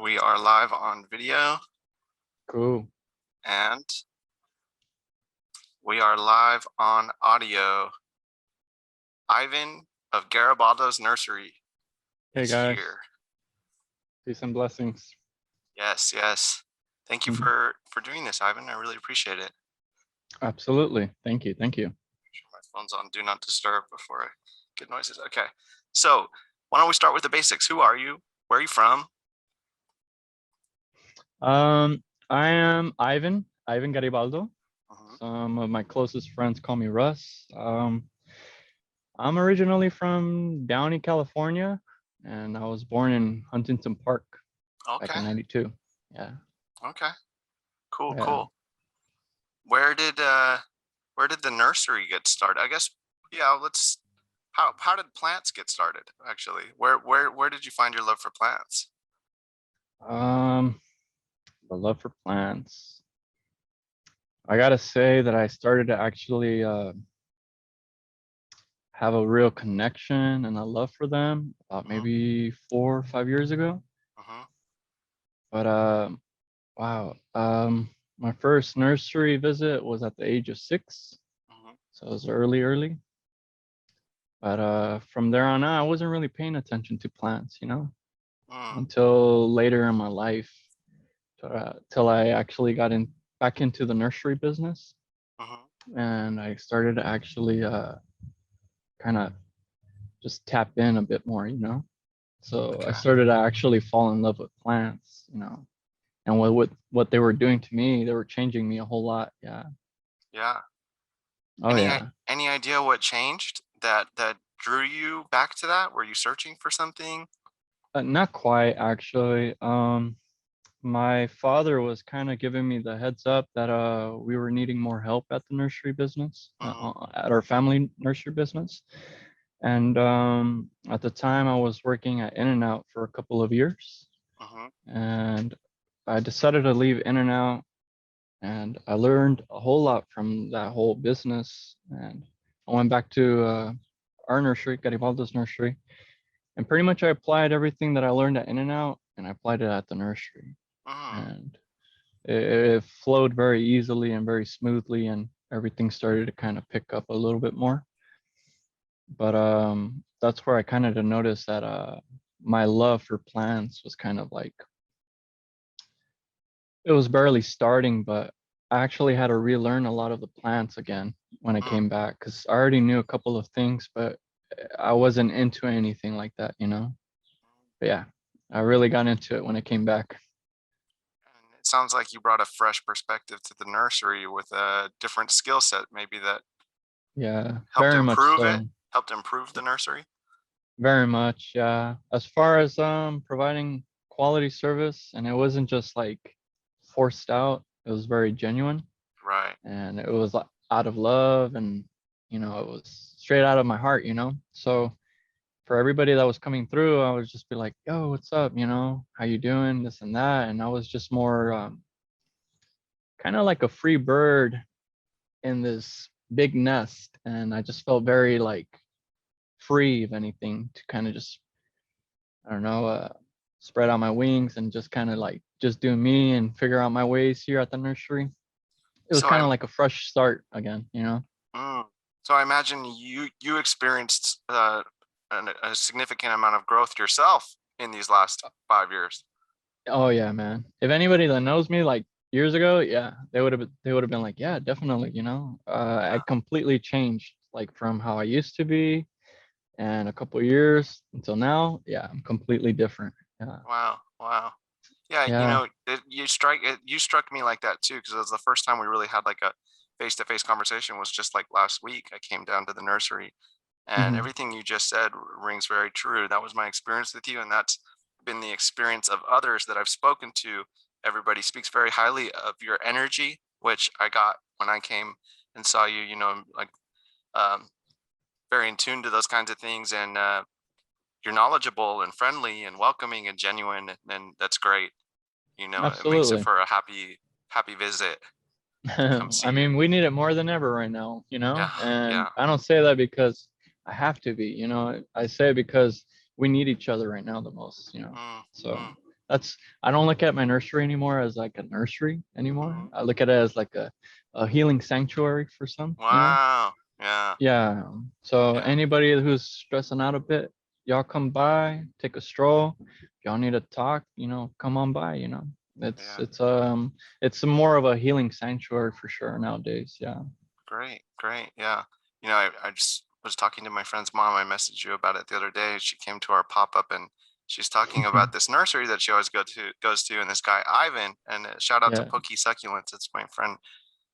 We are live on video Cool. and we are live on audio. Ivan of Garibaldo's Nursery Hey is guys, here. peace and blessings. Yes, yes. Thank you for doing this, Ivan. I really appreciate it. Absolutely. Thank you. Thank you. My phone's on Do Not Disturb before I get noises. Okay. So why don't we start with the basics? Who are you? Where are you from? I am Ivan Garibaldo. Mhm. Some of my closest friends call me Russ. I'm originally from Downey, California, and I was born in Huntington Park back Okay. in '92. Yeah. Okay. Cool, Yeah. cool. Where did the nursery get started? I guess let's how did plants get started actually? Where did you find your love for plants? Um, the love for plants. I gotta say that I started to actually have a real connection and a love for them about Mhm. maybe 4 or 5 years ago. Mhm. But wow, my first nursery visit was at the age of 6, Mhm. so it was early. But from there on out, I wasn't really paying attention to plants, Mm. until later in my life, till I actually got in back into the nursery business, Mhm. and I started to actually kind of just tap in a bit more. So I Okay. started to actually fall in love with plants. And what they were doing to me, they were changing me a whole lot. Yeah. Yeah. Oh yeah. Any idea what changed that drew you back to that? Were you searching for something? Not quite actually. My father was kind of giving me the heads up that we were needing more help at the nursery business, Mhm. at our family nursery business. And at the time, I was working at In-N-Out for a couple of years, Mhm. and I decided to leave In-N-Out, and I learned a whole lot from that whole business. And I went back to our nursery, Garibaldo's nursery, and pretty much I applied everything that I learned at In-N-Out, and I applied it at the nursery. Mhm. And it flowed very easily and very smoothly, and everything started to kind of pick up a little bit more. But that's where I kind of noticed that my love for plants was kind of like, it was barely starting, but I actually had to relearn a lot of the plants again when I Mm. came back, because I already knew a couple of things, but I wasn't into anything like that. But yeah, I really got into it when I came back. And it sounds like you brought a fresh perspective to the nursery with a different skill set, maybe that Yeah, helped very much improve it, so. helped improve the nursery. Very much. Yeah. As far as providing quality service, and it wasn't just like forced out, it was very genuine, Right. and it was like out of love, and it was straight out of my heart. So for everybody that was coming through, I would just be like, "Yo, what's up? How you doing? This and that." And I was just more kind of like a free bird in this big nest, and I just felt very like free, if anything, to kind of just, I don't know, spread out my wings and just kind of like just do me and figure out my ways here at the nursery. It was So kind of I'm like a fresh start again. mm, so I imagine you experienced a significant amount of growth yourself in these last 5 years. Oh yeah, man. If anybody that knows me like years ago, yeah, they would have been like, yeah, definitely. I Yeah. completely changed, like from how I used to be, and a couple of years until now, yeah, I'm completely different. Yeah. Wow. Wow. Yeah, Yeah. you struck me like that too, because it was the first time we really had like a face-to-face conversation was just like last week. I came down to the nursery and Hmm. everything you just said rings very true. That was my experience with you, and that's been the experience of others that I've spoken to. Everybody speaks very highly of your energy, which I got when I came and saw you, like um, very in tune to those kinds of things, and you're knowledgeable and friendly and welcoming and genuine, and that's great. It makes it Absolutely. for a happy visit to come see I you. mean, we need it more than ever right now. Yeah, And yeah. I don't say that because I have to be. I say it because we need each other right now the most. Mm, So mm. That's I don't look at my nursery anymore as like a nursery anymore. Hmm. I look at it as like a healing sanctuary for some, you know? Wow. Yeah. Yeah. So Yeah. anybody who's stressing out a bit, y'all come by, take a stroll. If y'all need to talk, come on by, It's Yeah. it's um it's more of a healing sanctuary for sure nowadays. Yeah. Great. Great. Yeah. I just was talking to my friend's mom. I messaged you about it the other day. She came to our pop up and she's talking about this nursery that she always goes to, and this guy Ivan. And shout out to Yeah. Pokey Succulents. It's my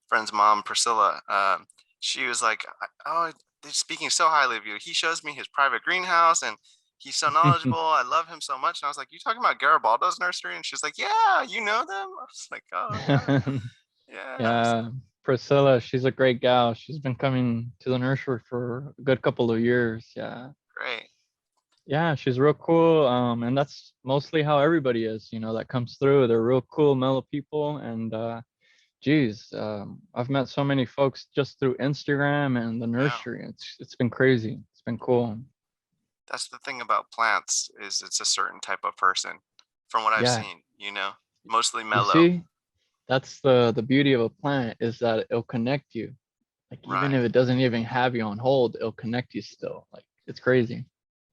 friend's mom, Priscilla. She was like, "Oh, they're speaking so highly of you. He shows me his private greenhouse, and he's so knowledgeable. I love him so much." And I was like, "You talking about Garibaldo's nursery?" And she's like, "Yeah, you know them." I was like, "Oh yeah, yeah." So Yeah. Priscilla, she's a great gal. She's been coming to the nursery for a good couple of years. Yeah. great. Yeah, she's real cool. And that's mostly how everybody is, that comes through. They're real cool, mellow people. And geez, I've met so many folks just through Instagram and the Yeah. nursery. It's been crazy. It's been Mhm. cool. That's the thing about plants is it's a certain type of person, from what I've Yeah, seen. Mostly you mellow. see, that's the beauty of a plant is that it'll connect you. Like even Right. if it doesn't even have you on hold, it'll connect you still. Like it's crazy.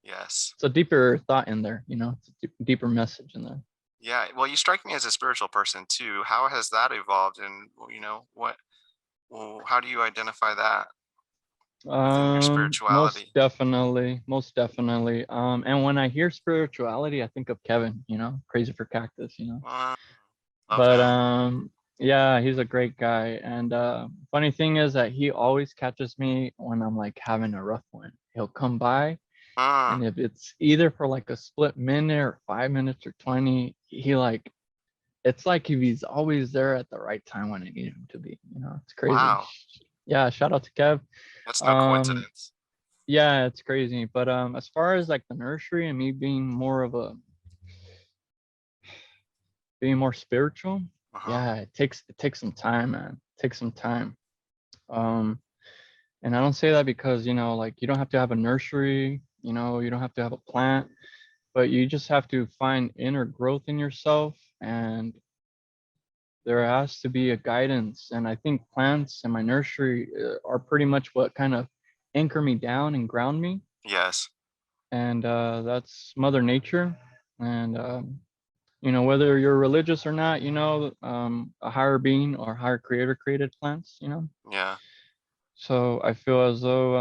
Yes. It's a deeper thought in there, it's a deeper message in there. Yeah. Well, you strike me as a spiritual person too. How has that evolved? And what? Well, how do you identify that within your Most spirituality? definitely, most definitely. And when I hear spirituality, I think of Kevin, Crazy for Cactus. Uh, love But him. yeah, he's a great guy. And funny thing is that he always catches me when I'm like having a rough one. He'll come by, Uh, and if it's either for like a split minute or 5 minutes or 20, he like it's like if he's always there at the right time when I need him to be. It's crazy. wow. Yeah, shout out to Kev. That's no Um, coincidence. yeah, it's crazy. But as far as like the nursery and me being more spiritual, Uh-huh. yeah, it takes some time, man. It takes some time. Um, and I don't say that because, like you don't have to have a nursery, you don't have to have a plant, but you just have to find inner growth in yourself, and there has to be a guidance. And I think plants and my nursery are pretty much what kind of anchor me down and ground me. Yes. And that's Mother Nature. And whether you're religious or not, a higher being or higher creator created plants. Yeah. So I feel as though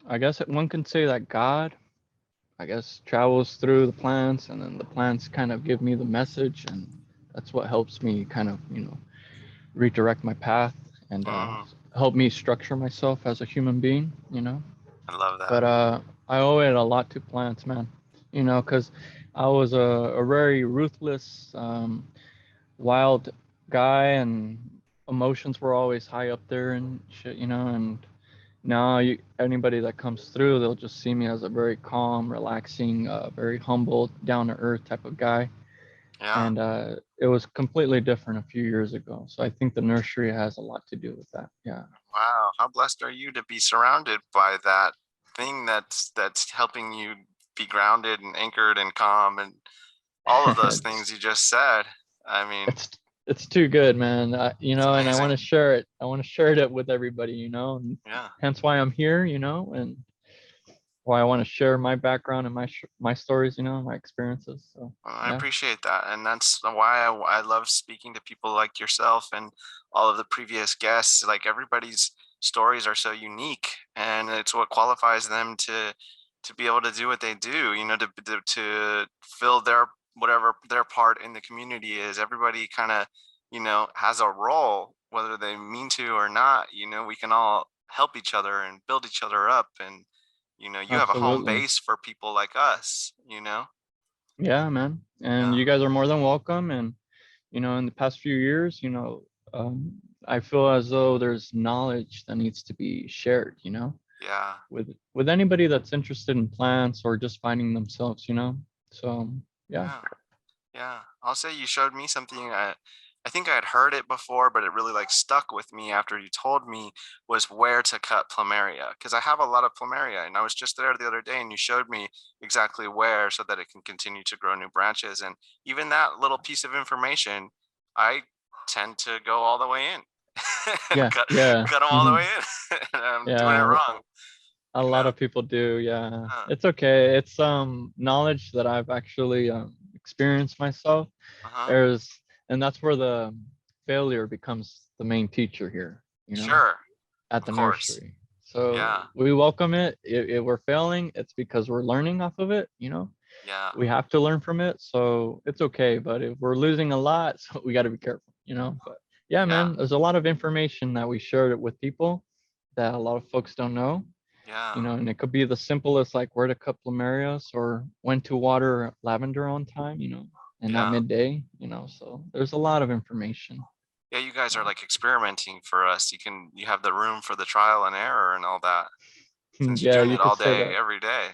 I guess one can say that God, I guess, travels through the plants, and then the plants kind of give me the message, and that's what helps me kind of redirect my path and Mm, help me structure myself as a human being. I love that. But I owe it a lot to plants, man. Because I was a very ruthless, wild guy, and emotions were always high up there and shit. And now anybody that comes through, they'll just see me as a very calm, relaxing, very humble, down to earth type of guy. Yeah. And it was completely different a few years ago. So I think the nursery has a lot to do with that. Yeah. Wow. How blessed are you to be surrounded by that thing that's helping you be grounded and anchored and calm and all of those it's things you just said. I mean, it's it's too good, man. it's And I want amazing. to share it. I want to share it with everybody, and Yeah. hence why I'm here, and why I want to share my background and my stories, my experiences. So Well, I yeah. appreciate that. And that's why I love speaking to people like yourself and all of the previous guests. Like everybody's stories are so unique, and it's what qualifies them to be able to do what they do, to fill their whatever their part in the community is. Everybody kind of, has a role, whether they mean to or not. We can all help each other and build each other up. And, you have a home Absolutely. base for people like us. Yeah, man. And Yeah. you guys are more than welcome. And in the past few years, I feel as though there's knowledge that needs to be shared, Yeah. with anybody that's interested in plants or just finding themselves. So yeah. Yeah. Yeah. I'll say you showed me something. I think I had heard it before, but it really like stuck with me after you told me, was where to cut plumeria, because I have a lot of plumeria and I was just there the other day and you showed me exactly where so that it can continue to grow new branches. And even that little piece of information, I tend to go all the way in and Yeah, yeah, cut them all the way in. And I'm doing it yeah. wrong, A you lot know? of people do. Yeah, Uh, it's okay. It's knowledge that I've actually experienced myself. uh-huh. There's, and that's where the failure becomes the main teacher here. You know, Sure, at of the course. nursery. So Yeah, we welcome it. If we're failing, it's because we're learning off of it. You know, yeah, we have to learn from it. So it's okay. But if we're losing a lot, so we got to be careful. You know, but yeah, yeah, man, there's a lot of information that we share with people that a lot of folks don't know, yeah, you know, and it could be the simplest like where to cut plumerias or when to water lavender on time, you know, and not yeah. midday, you know. So there's a lot of information. Yeah, you guys are Uh, like experimenting for us. You have the room for the trial and error and all that since you're yeah, doing you it could all say day, that. every day,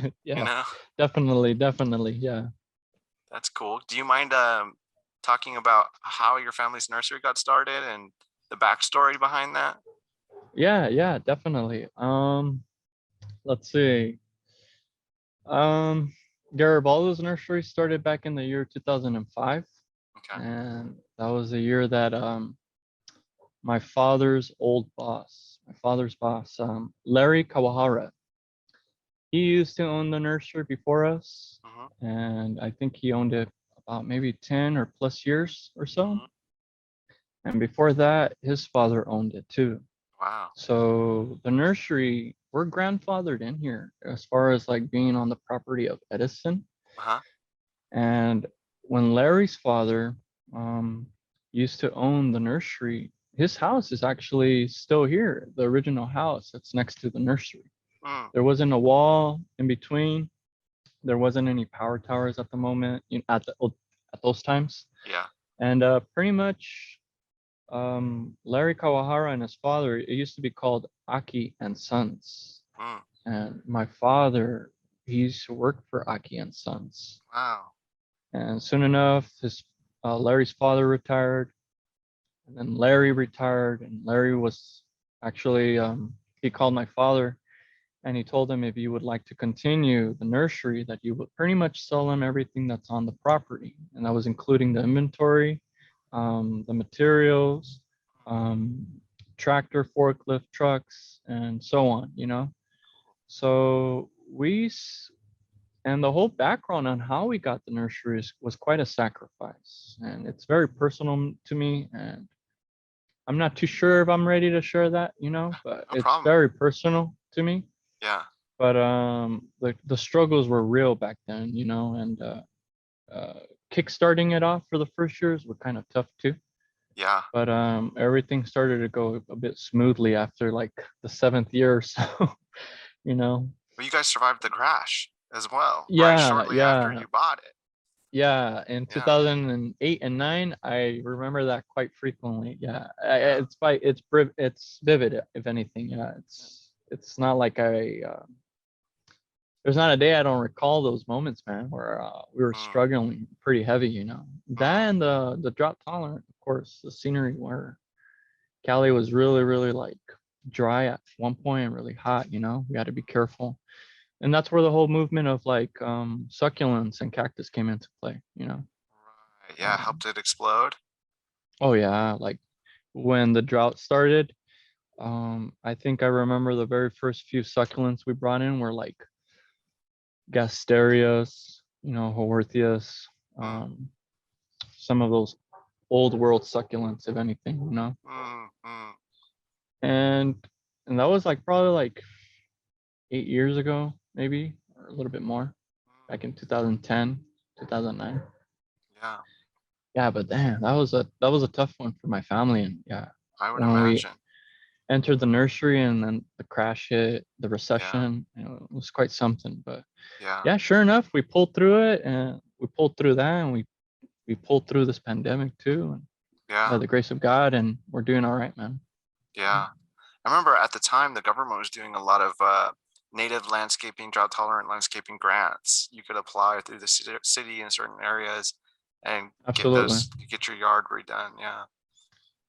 you Yeah, know? definitely, definitely. Yeah. That's cool. Do you mind talking about how your family's nursery got started and the backstory behind that? Yeah, yeah, definitely. Let's see. Um, Garibaldo's nursery started back in the year 2005, Okay. and that was the year that my father's old boss, my father's boss, Larry Kawahara, he used to own the nursery before us, Mm-hmm. and I think he owned it about maybe 10 or plus years or so. Mm-hmm. And before that, his father owned it too. Wow. So the nursery, we're grandfathered in here as far as like being on the property of Edison. Uh-huh. And when Larry's father um, used to own the nursery, his house is actually still here, the original house that's next to the nursery. Mm, There wasn't a wall in between. There wasn't any power towers at the moment, at those times. yeah. And pretty much Larry Kawahara and his father, it used to be called Aki and Sons. Mm, And my father, he used to work for Aki and Sons. wow. And soon enough, his Larry's father retired, and then Larry retired, and Larry was actually he called my father and he told him if you would like to continue the nursery, that you would pretty much sell him everything that's on the property, and that was including the inventory, the materials, um, tractor, forklift, trucks, and so on. You know, so and the whole background on how we got the nurseries was quite a sacrifice, and it's very personal to me, and I'm not too sure if I'm ready to share that, you know, but No it's problem. very personal to me. Yeah. But the struggles were real back then, you know, and uh kickstarting it off for the first years were kind of tough too. Yeah. But everything started to go a bit smoothly after like the seventh year or so, you know. Well, you guys survived the crash as well, right? Yeah, Shortly after yeah, you bought it. yeah. In Yeah. 2008 and 9, I remember that quite frequently. Yeah, Yeah. it's vivid, if anything. Yeah, it's not like there's not a day I don't recall those moments, man, where we were Mm, struggling pretty heavy, you know. mm, That and the drought tolerant, of course, the scenery where Cali was really, really like dry at one point and really hot, you know. We had to be careful. And that's where the whole movement of like succulents and cactus came into play, you know. right. Yeah. Um, Helped it explode. oh yeah, like when the drought started, I think I remember the very first few succulents we brought in were like Gasterias, you know, Haworthias, Mm, um, some of those old world succulents, if anything, you know. mm, mm, And and that was like probably like 8 years ago, maybe, or a little bit more, mm. back in 2010, 2009. Yeah. Yeah, but damn, that was a tough one for my family. And yeah, I would when we imagine. entered the nursery and then the crash hit, the Yeah. recession, you know, it was quite something. But Yeah. yeah, sure enough, we pulled through it, and we pulled through that, and we pulled through this pandemic too, and by Yeah. the grace of God, and we're doing all right, man. Yeah. I remember at the time the government was doing a lot of native landscaping, drought tolerant landscaping grants. You could apply through the city in certain areas. and Absolutely. get your yard redone. Yeah.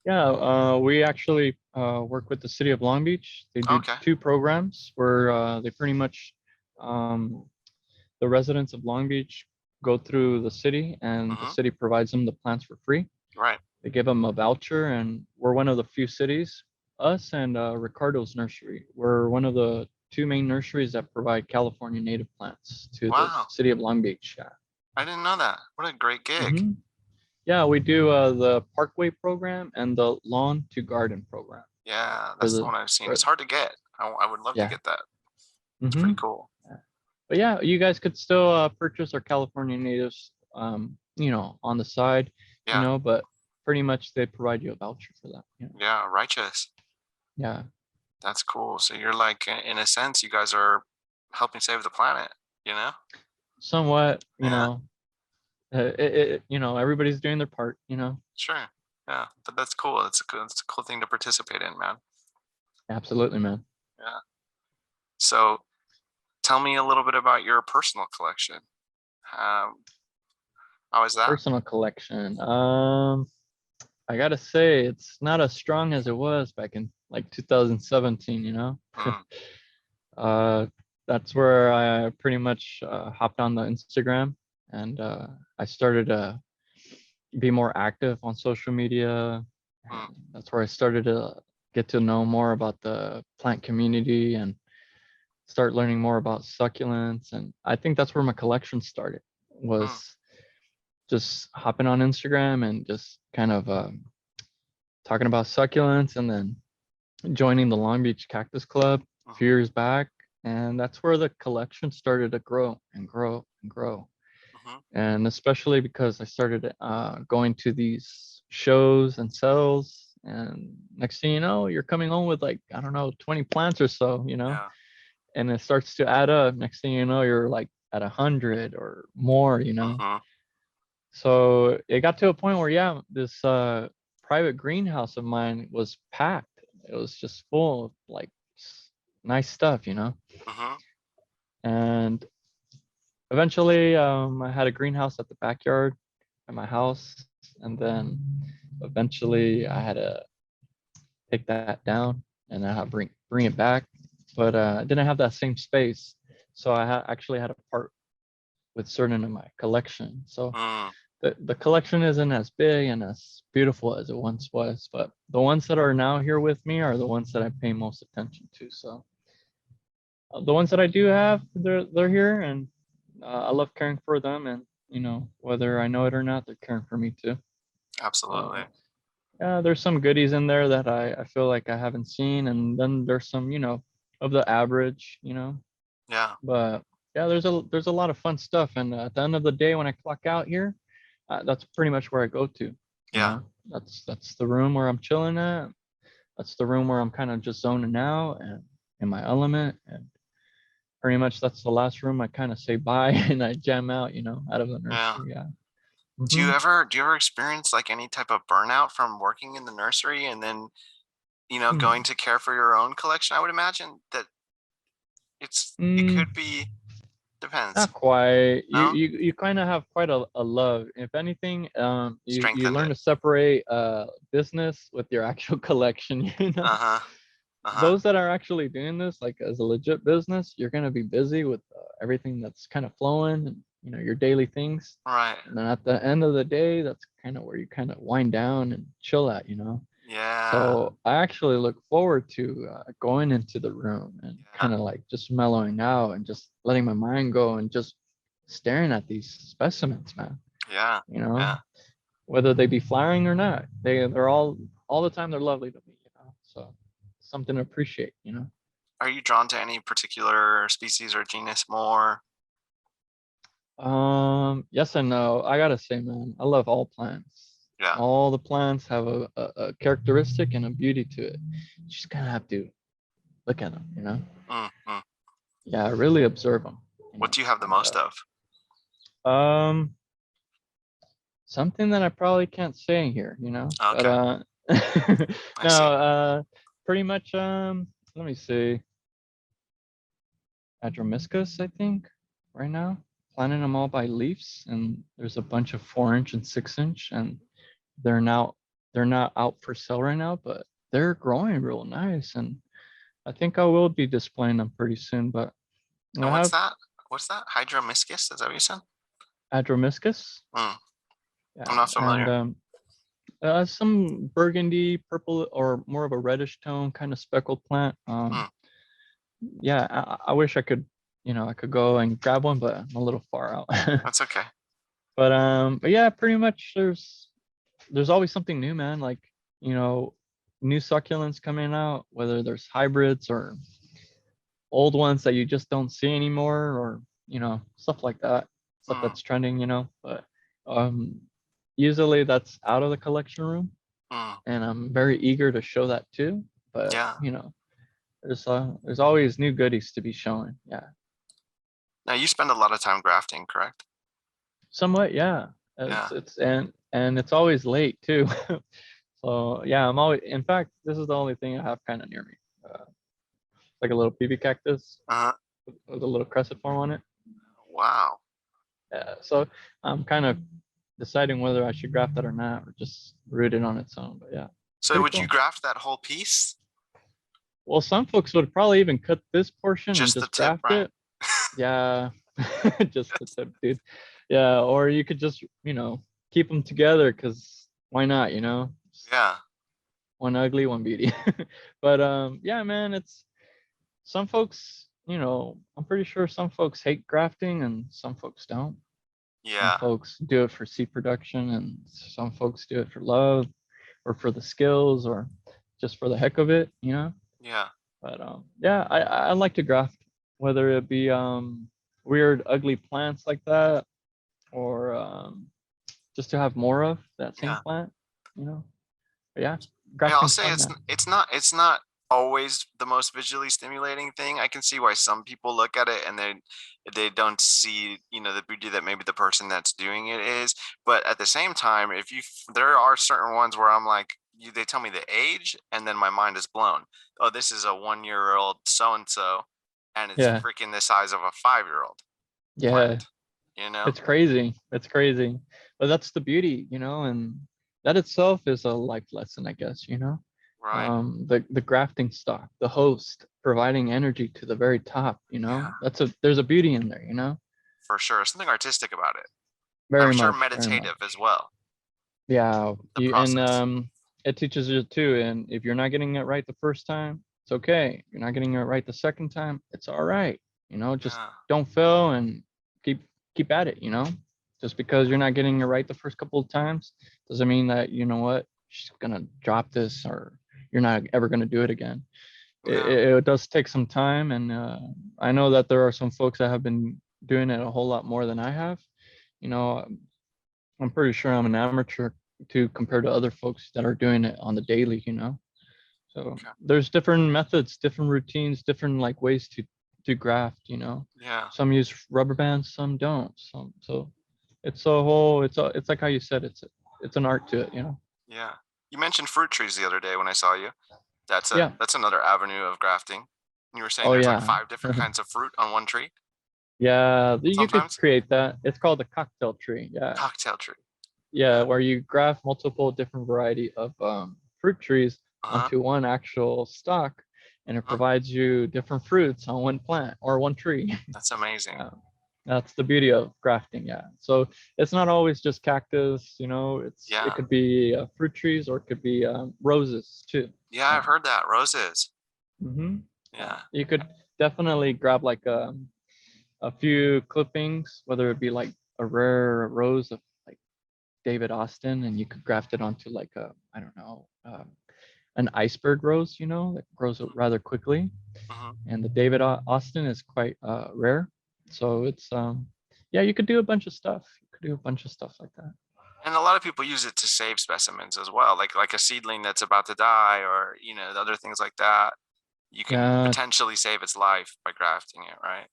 Yeah, we actually work with the city of Long Beach. They do Okay. two programs where they pretty much um, the residents of Long Beach go through the city, and the Mm-hmm. city provides them the plants for free. Right. They give them a voucher, and we're one of the few cities, us and Ricardo's nursery. We're one of the two main nurseries that provide California native plants to the Wow. city of Long Beach. Yeah. I didn't know that. What a great gig. hmm Yeah, we do the Parkway program and the Lawn to Garden program Yeah, for that's the the one I've seen. for It's hard to get. I would love to yeah. get that. It's hmm pretty cool. But yeah, you guys could still purchase our California natives, on the side, Yeah. but pretty much they provide you a voucher for that. Yeah. Righteous. Yeah, That's cool. So you're like, in a sense, you guys are helping save the planet, you know? somewhat, Yeah, everybody's doing their part. sure. Yeah, but that's cool. It's a cool thing to participate in, man. Absolutely, man. Yeah. So tell me a little bit about your personal collection. Um, how is that? Personal collection. I gotta say, it's not as strong as it was back in like 2017. Mm, Uh, that's where I pretty much hopped on the Instagram, and I started to be more active on social media. mm, And that's where I started to get to know more about the plant community and start learning more about succulents. And I think that's where my collection started, mm, was just hopping on Instagram and just kind of talking about succulents, and then joining the Long Beach Cactus Club a few mhm, years back. And that's where the collection started to grow and grow and grow. mhm. And especially because I started going to these shows and sales. And next thing you know, you're coming home with like, I don't know, 20 plants or so. Yeah. And it starts to add up. Next thing you know, you're like at 100 or more. Mhm, So it got to a point where, yeah, this private greenhouse of mine was packed. It was just full of like nice stuff. mhm, And eventually, I had a greenhouse at the backyard at my house, and then eventually I had to take that down and I had to bring it back, but I didn't have that same space, so I actually had to part with certain of my collection. So mm. the collection isn't as big and as beautiful as it once was, but the ones that are now here with me are the ones that I pay most attention to. So the ones that I do have, they're here, and I love caring for them, and whether I know it or not, they're caring for me too. Absolutely. So yeah, there's some goodies in there that I feel like I haven't seen, and then there's some of the average. Yeah. But yeah, there's a lot of fun stuff, and at the end of the day, when I clock out here, that's pretty much where I go to. You Yeah. know, that's the room where I'm chilling at. That's the room where I'm kind of just zoning out and in my element, and pretty much that's the last room I kind of say bye and I jam out of the Yeah. nursery. Yeah. hmm Do you ever experience like any type of burnout from working in the nursery and then, going Hmm. to care for your own collection? I would imagine that it Mm, could be, depends. not quite. You No? you you kind of have quite a love. If anything, you Strengthened learn it. to separate business with your actual collection. Uh-huh. Uh-huh. Those that are actually doing this like as a legit business, you're gonna be busy with everything that's kind of flowing, and your daily things. Right. And then at the end of the day, that's kind of where you kind of wind down and chill at. Yeah. So I actually look forward to going into the room and Yeah. kind of like just mellowing out and just letting my mind go and just staring at these specimens, man. Yeah. You know, Yeah. whether they be flowering or not, they're all the time they're lovely to me. So something to appreciate. Are you drawn to any particular species or genus more? Yes and no. I gotta say, man, I love all plants. Yeah. All the plants have a characteristic and a beauty to it. You just kind of have to look at them. Mm, mm. Yeah, really observe them. What do you have the And most of? something that I probably can't say here. But Okay. I no, see. pretty much let me see. Adromiscus, I think, right now. planting them all by leaves, and there's a bunch of 4-inch and 6-inch, and they're now they're not out for sale right now, but they're growing real nice, and I think I will be displaying them pretty soon. But And I have what's that? Hydromiscus? Is that what you said? Adromiscus, Mm, I'm yeah, not and familiar. some burgundy, purple, or more of a reddish tone kind of speckled plant. Mm, Yeah, I wish I could, I could go and grab one, but I'm a little far out. that's okay. But yeah, pretty much there's always something new, man. Like, you know, new succulents coming out, whether there's hybrids or old ones that you just don't see anymore, or stuff like that, stuff Mm, that's trending, But um, usually that's out of the collection room, mm, and I'm very eager to show that too. But yeah. there's always new goodies to be showing. Yeah, Now you spend a lot of time grafting, correct? somewhat. Yeah, Yeah. it's and it's always late too. So yeah, I'm always. In fact, this is the only thing I have kind of near me, like a little baby cactus Uh, with a little crescent form on it. wow. Yeah, so I'm kind of deciding whether I should graft that or not, or just root it on its own. But yeah, So pretty would you cool. graft that whole piece? Well, some folks would probably even cut this portion and Just the just tip, graft right? it. Yeah, just the tip, dude. Yeah, or you could just, keep them together because why not, Yeah. One ugly, one beauty. But yeah, man, it's some folks, I'm pretty sure some folks hate grafting and some folks don't. Some Yeah. folks do it for seed production and some folks do it for love or for the skills or just for the heck of it. Yeah. But yeah, I like to graft, whether it be weird, ugly plants like that, or just to have more of that same Yeah. plant, you know. But yeah, Yeah, I'll grafting's say fun, man. it's not always the most visually stimulating thing. I can see why some people look at it and they don't see, the beauty that maybe the person that's doing it is. But at the same time, there are certain ones where I'm like, they tell me the age and then my mind is blown. Oh, this is a 1 year old so and so, and it's Yeah, freaking the size of a 5 year old yeah, plant, you know? it's crazy. It's crazy, but that's the beauty, and that itself is a life lesson, I guess. Right. The grafting stock, the host providing energy to the very top, Yeah, there's a beauty in there. for sure. Something artistic about it. I'm Very sure much, very meditative as much. well, Yeah, the you and process. it teaches you too. And if you're not getting it right the first time, it's okay. If you're not getting it right the second time, it's all right. Just Yeah. don't fail and keep at it. Just because you're not getting it right the first couple of times doesn't mean that what she's gonna drop this or you're not ever gonna do it again. It, No. it, it does take some time, and I know that there are some folks that have been doing it a whole lot more than I have. You know, I'm pretty sure I'm an amateur to compare to other folks that are doing it on the daily. So Okay. there's different methods, different routines, different like ways to graft. Yeah. Some use rubber bands, some don't. So it's like how you said it's an art to it. Yeah. You mentioned fruit trees the other day when I saw you. Yeah. That's another avenue of grafting. You were saying Oh there's like yeah. five different kinds of fruit on one tree Yeah, you could sometimes. create that. It's called a cocktail tree. Yeah. Cocktail tree. Yeah, Yeah. where you graft multiple different variety of fruit trees Uh-huh. onto one actual stock, and it Uh-huh. provides you different fruits on one plant or one tree. That's amazing. Uh, that's the beauty of grafting. Yeah. So it's not always just cactus. It Yeah. could be fruit trees or it could be roses too. Yeah, I've Yeah. heard that. Roses. Yeah. Yeah. You could definitely grab like a few clippings, whether it be like a rare rose of like David Austin, and you could graft it onto like I don't know, an iceberg rose, that grows rather quickly. Hmm. And the David Austin is quite rare, so it's yeah, you could do a bunch of stuff. You could do a bunch of stuff like that. And a lot of people use it to save specimens as well, like a seedling that's about to die, or other things like that. You can Yeah, potentially save its life by grafting it, right?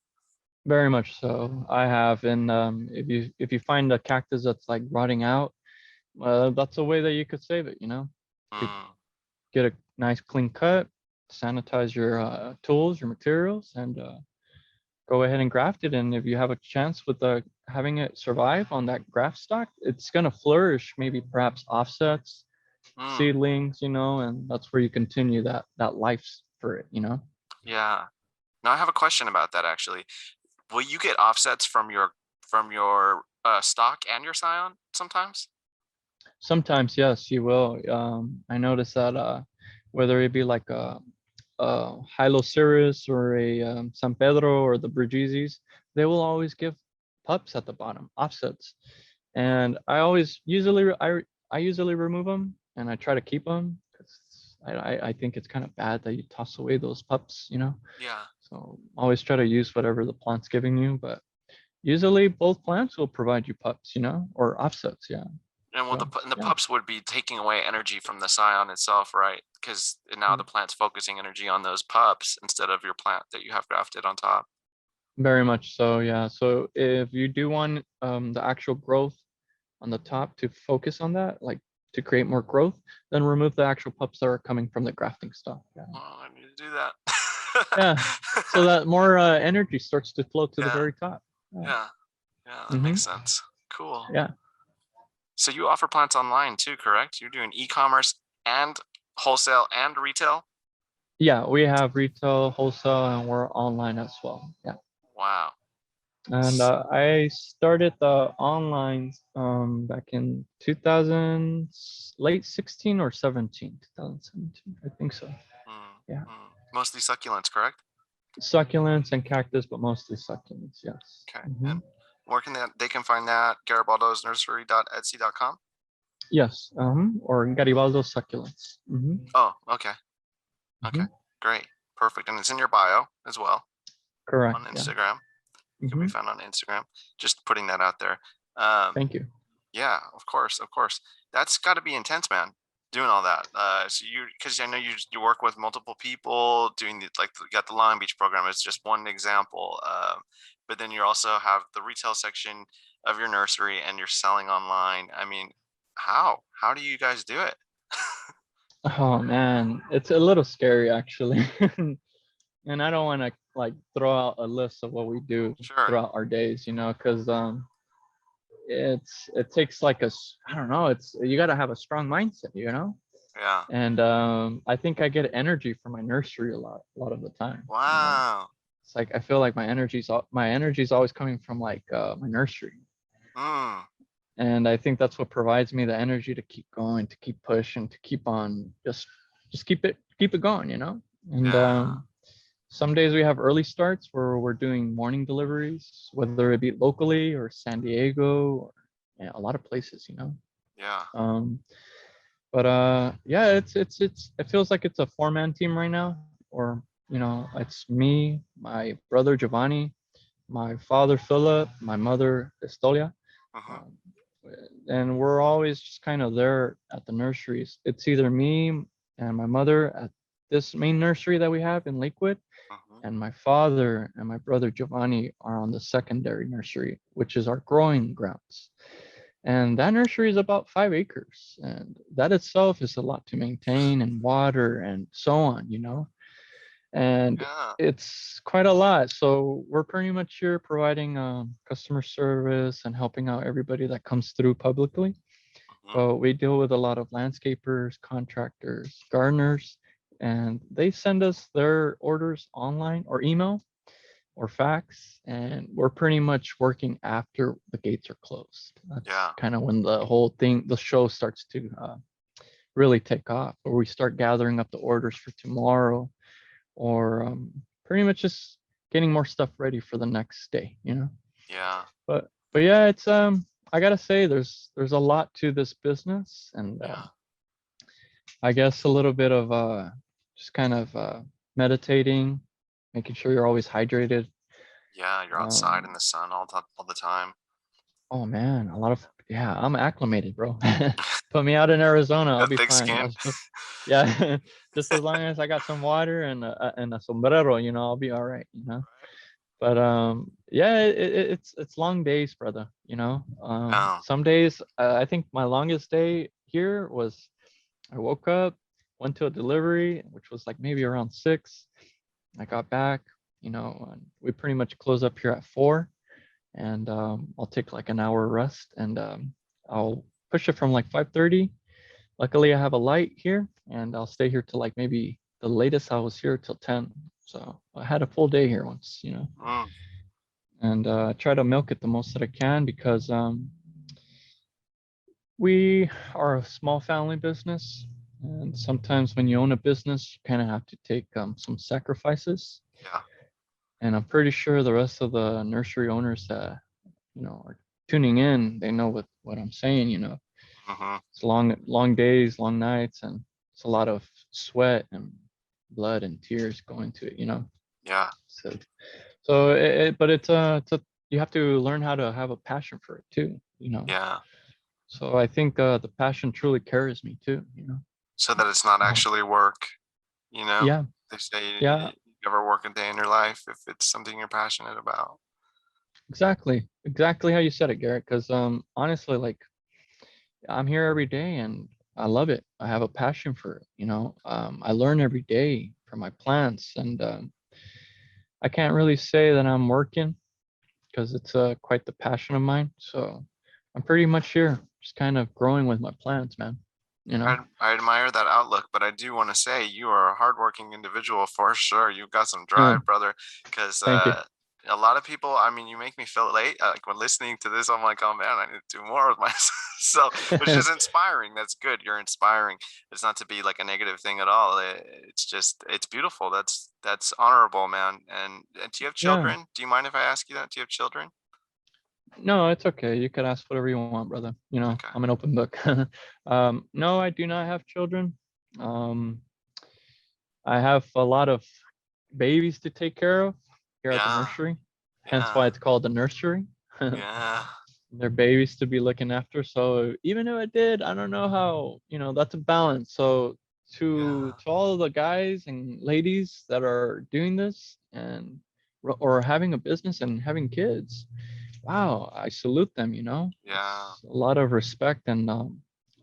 very much so. I have, and if you find a cactus that's like rotting out, that's a way that you could save it. You could Mm, get a nice clean cut, sanitize your tools, your materials, and go ahead and graft it. And if you have a chance with having it survive on that graft stock, it's gonna flourish. Maybe perhaps offsets, Mm, seedlings, and that's where you continue that life for it. yeah. Now I have a question about that actually. Will you get offsets from your stock and your scion sometimes? Sometimes, yes, you will. I noticed that whether it be like Hyloceras or a San Pedro or the Bergizis, they will always give pups at the bottom, offsets. Mm, And I always I usually remove them and I try to keep them because I think it's kind of bad that you toss away those pups. yeah. So always try to use whatever the plant's giving you, but usually both plants will provide you pups, or offsets. Yeah. And well, So the yeah. pups would be taking away energy from the scion itself, right? Because now the plant's focusing energy on those pups instead of your plant that you have grafted on top. Very much so, yeah. So if you do want the actual growth on the top to focus on that, like to create more growth, then remove the actual pups that are coming from the grafting stock. Yeah. Oh, I need to do that. Yeah. So that more energy starts to flow to the Yeah, very top. Yeah. yeah, yeah, that Hmm. makes sense. Cool. Yeah. So you offer plants online too, correct? You're doing e-commerce and wholesale and retail? Yeah. We have retail, wholesale, and we're online as well. Yeah. Wow. And I started the online back in 2000, late 16 or 17, 2017. I think so. Mm, Yeah. mm. Mostly succulents, correct? Succulents and cactus, but mostly succulents. Yes. Okay. Hmm. And where can they can find that? Garibaldo's nursery.etsy.com. Yes. Or Garibaldo succulents. Oh, okay. Okay. Hmm. Great. Perfect. And it's in your bio as well Correct. on Yeah. Instagram. Can be Hmm. found on Instagram. Just putting that out there. Um, Thank you. yeah, of course, of course. That's got to be intense, man. Doing all that. So you, because I know you work with multiple people doing you got the Long Beach program is just one example. But then you also have the retail section of your nursery and you're selling online. I mean, how do you guys do it? Oh man, it's a little scary actually. And I don't want to like throw out a list of what we do Sure. throughout our days, because it takes like I don't know, it's you got to have a strong mindset. Yeah. And I think I get energy from my nursery a lot of the time. Wow. It's like I feel like my energy's always coming from like my nursery, Mm, and I think that's what provides me the energy to keep going, to keep pushing, to keep on just keep it going. And yeah. some days we have early starts where we're doing morning deliveries, whether it be locally or San Diego or yeah, a lot of places. Yeah. Um, but yeah, it feels like it's a four-man team right now, or it's me, my brother Giovanni, my father Philip, my mother Estolia, Mm-hmm. um, and we're always just kind of there at the nurseries. It's either me and my mother at this main nursery that we have in Lakewood, Mm-hmm. and my father and my brother Giovanni are on the secondary nursery, which is our growing grounds. And that nursery is about 5 acres, and that itself is a lot to maintain and water and so on. And Yeah. it's quite a lot. So we're pretty much here providing customer service and helping out everybody that comes through publicly. Mm-hmm. But we deal with a lot of landscapers, contractors, gardeners, and they send us their orders online or email or fax, and we're pretty much working after the gates are closed. That's Yeah. kind of when the show starts to really take off, or we start gathering up the orders for tomorrow, or pretty much just getting more stuff ready for the next day. Yeah. But yeah, it's I gotta say there's a lot to this business, and Yeah. I guess a little bit of just kind of meditating, making sure you're always hydrated. Yeah. You're outside in Um, the sun all the time. oh man, yeah, I'm acclimated, bro. Put me out in Arizona, I'll Got be thick fine. skin. That's just yeah, just as long as I got some water and a sombrero, I'll be all right. But yeah, it's long days, brother. Oh. Some days I think my longest day here was I woke up, went to a delivery, which was like maybe around 6. I got back. And we pretty much close up here at 4, and I'll take like an hour rest, and I'll push it from like 5:30. Luckily, I have a light here, and I'll stay here till like maybe the latest I was here till 10. So I had a full day here once. Mm, And I try to milk it the most that I can because we are a small family business. And sometimes when you own a business, you kind of have to take some sacrifices. yeah. And I'm pretty sure the rest of the nursery owners that, are tuning in, they know what I'm saying. Hmm. It's long days, long nights, and it's a lot of sweat and blood and tears going to it. Yeah. So, but it's a you have to learn how to have a passion for it too. Yeah. So I think the passion truly carries me too. So that it's not Uh, actually work, you know? yeah, They say yeah, you never work a day in your life if it's something you're passionate about. exactly how you said it, Garrett. Because honestly, like I'm here every day and I love it. I have a passion for it. I learn every day from my plants, and I can't really say that I'm working because it's quite the passion of mine. So I'm pretty much here, just kind of growing with my plants, man. You know. I admire that outlook, but I do want to say you are a hardworking individual for sure. You've got some Uh, drive, brother. Because Thank you. a lot of people, I mean, you make me feel late. Like when listening to this, I'm like, oh man, I need to do more with myself, which is inspiring. That's good. You're inspiring. It's not to be like a negative thing at all. It's just, it's beautiful. That's honorable, man. And do you have Yeah. children? Do you mind if I ask you that? Do you have children? No, it's okay. You could ask whatever you want, brother. Okay. I'm an open book. No, I do not have children. Um, I have a lot of babies to take care of here at the Yeah. nursery, hence Yeah. why it's called the nursery. Yeah. They're babies to be looking after. So even if I did, I don't know how, that's a balance. So to Yeah. all of the guys and ladies that are doing this and or having a business and having kids, wow, I salute them. Yeah. It's a lot of respect, and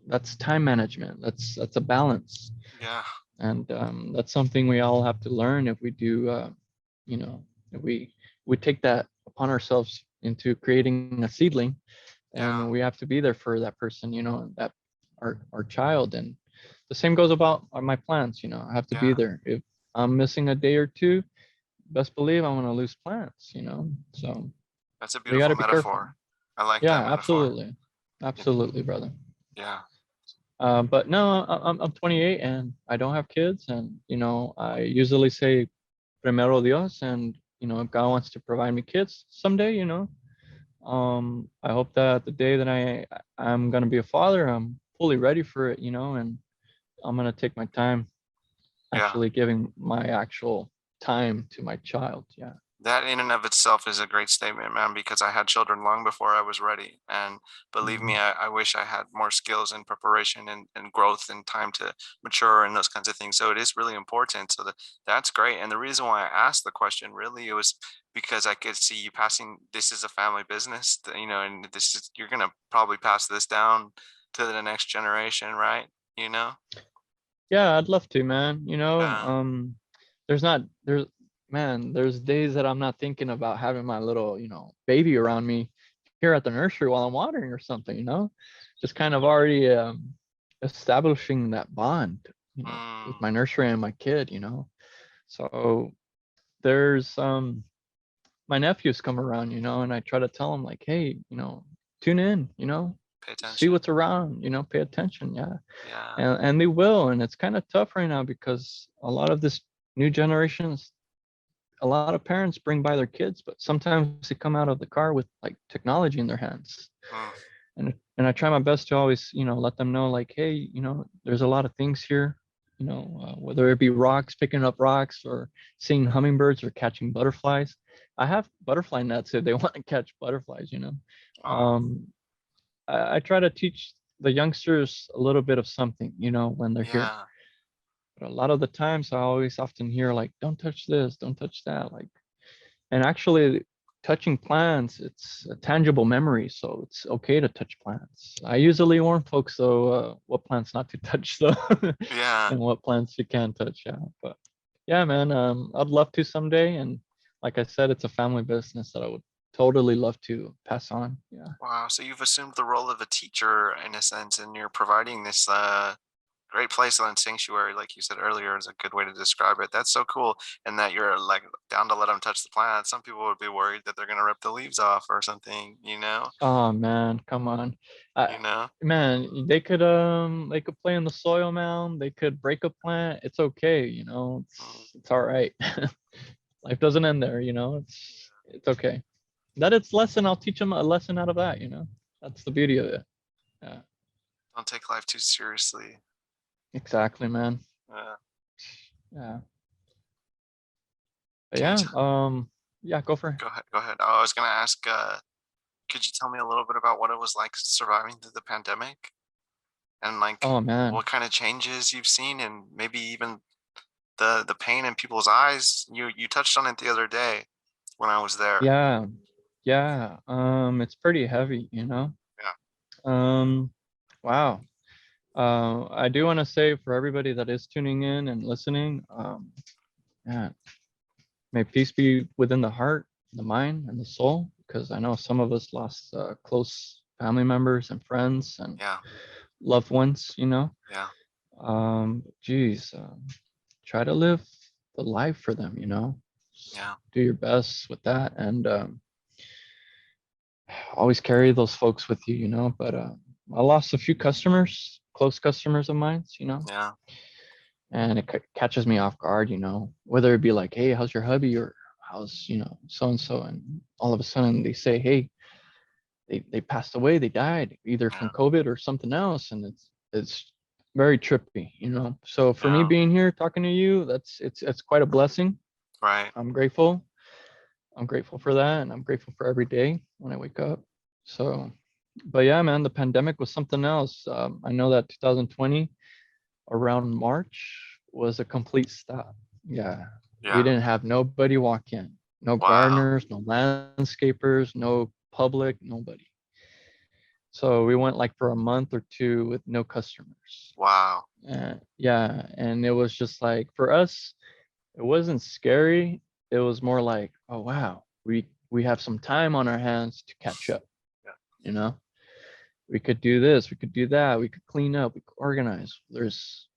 that's time management. That's a balance, Yeah. and that's something we all have to learn if we do. You know, if we take that upon ourselves into creating a seedling, Yeah. and we have to be there for that person. That our child, and the same goes about my plants. I have to be Yeah. there. If I'm missing a day or two, best believe I'm gonna lose plants. So That's a we got beautiful to be careful. metaphor. I like Yeah, that metaphor. absolutely. Y- Absolutely, brother. Yeah. But no, I'm 28 and I don't have kids. And, I usually say primero Dios. And, if God wants to provide me kids someday. I hope that the day that I'm going to be a father, I'm fully ready for it. And I'm going to take my time Yeah. actually giving my actual time to my child. Yeah. That in and of itself is a great statement, man, because I had children long before I was ready. And believe me, Mhm. I wish I had more skills and preparation and growth and time to mature and those kinds of things. So it is really important. So that's great. And the reason why I asked the question really, it was because I could see you passing, this is a family business, and you're going to probably pass this down to the next generation, right? You know? Yeah, I'd love to, man. Yeah. There's not there's man, there's days that I'm not thinking about having my little, baby around me here at the nursery while I'm watering or something. Just kind of already establishing that bond, with Mm, my nursery and my kid. So there's my nephews come around, and I try to tell them like, hey, tune in, pay see attention. what's around, pay attention. Yeah. Yeah. And they will, and it's kind of tough right now because a lot of this new generations, a lot of parents bring by their kids, but sometimes they come out of the car with like technology in their hands. Mm, And I try my best to always, let them know like, hey, there's a lot of things here, whether it be rocks, picking up rocks, or seeing hummingbirds or catching butterflies. I have butterfly nets if they want to catch butterflies. oh, um, I try to teach the youngsters a little bit of something, when they're here. yeah. But a lot of the times I always often hear like, don't touch this, don't touch that. Like, and actually touching plants, it's a tangible memory. So it's okay to touch plants. I usually warn folks though, what plants not to touch though, Yeah. and what plants you can touch. Yeah. But yeah, man, I'd love to someday. And like I said, it's a family business that I would totally love to pass on. Yeah. Wow. So you've assumed the role of a teacher in a sense, and you're providing this great place on sanctuary, like you said earlier, is a good way to describe it. That's so cool, and that you're like down to let them touch the plant. Some people would be worried that they're gonna rip the leaves off or something. Oh man, come on. You know. Man, they could play in the soil mound, they could break a plant. It's okay, you know. Mm, It's all right. Life doesn't end there, you know. It's okay. That it's lesson, I'll teach them a lesson out of that, you know. That's the beauty of it. Yeah, don't take life too seriously. exactly, man. Uh, Yeah. But can you yeah, tell? yeah, go for it. Go ahead. Go ahead. Oh, I was gonna ask. Could you tell me a little bit about what it was like surviving through the pandemic, and like Oh man. what kind of changes you've seen, and maybe even the pain in people's eyes? You touched on it the other day when I was there. Yeah. Yeah. It's pretty heavy, you know. Yeah. Um, wow. I do want to say for everybody that is tuning in and listening, yeah, may peace be within the heart, the mind, and the soul, because I know some of us lost close family members and friends and Yeah. loved ones, you know. Yeah. Geez, try to live the life for them, you know. Yeah. Do your best with that, and always carry those folks with you, you know. But I lost a few customers, close customers of mine, you know, Yeah. and it catches me off guard, you know, whether it be like, hey, how's your hubby, or how's, you know, so and so, and all of a sudden they say, hey, they passed away, they died either from Yeah. COVID or something else, and it's very trippy, you know. So for me Yeah. being here talking to you, it's quite a blessing. Right. I'm grateful. I'm grateful for that, and I'm grateful for every day when I wake up. So, but yeah, man, the pandemic was something else. I know that 2020 around March was a complete stop. Yeah, we Yeah. didn't have nobody walk in, no Wow. gardeners, no landscapers, no public, nobody. So we went like for a month or two with no customers. Wow. Yeah, and it was just like for us, it wasn't scary. It was more like, oh wow, we have some time on our hands to catch up. Yeah. You know, we could do this, we could do that, we could clean up, we could organize. There's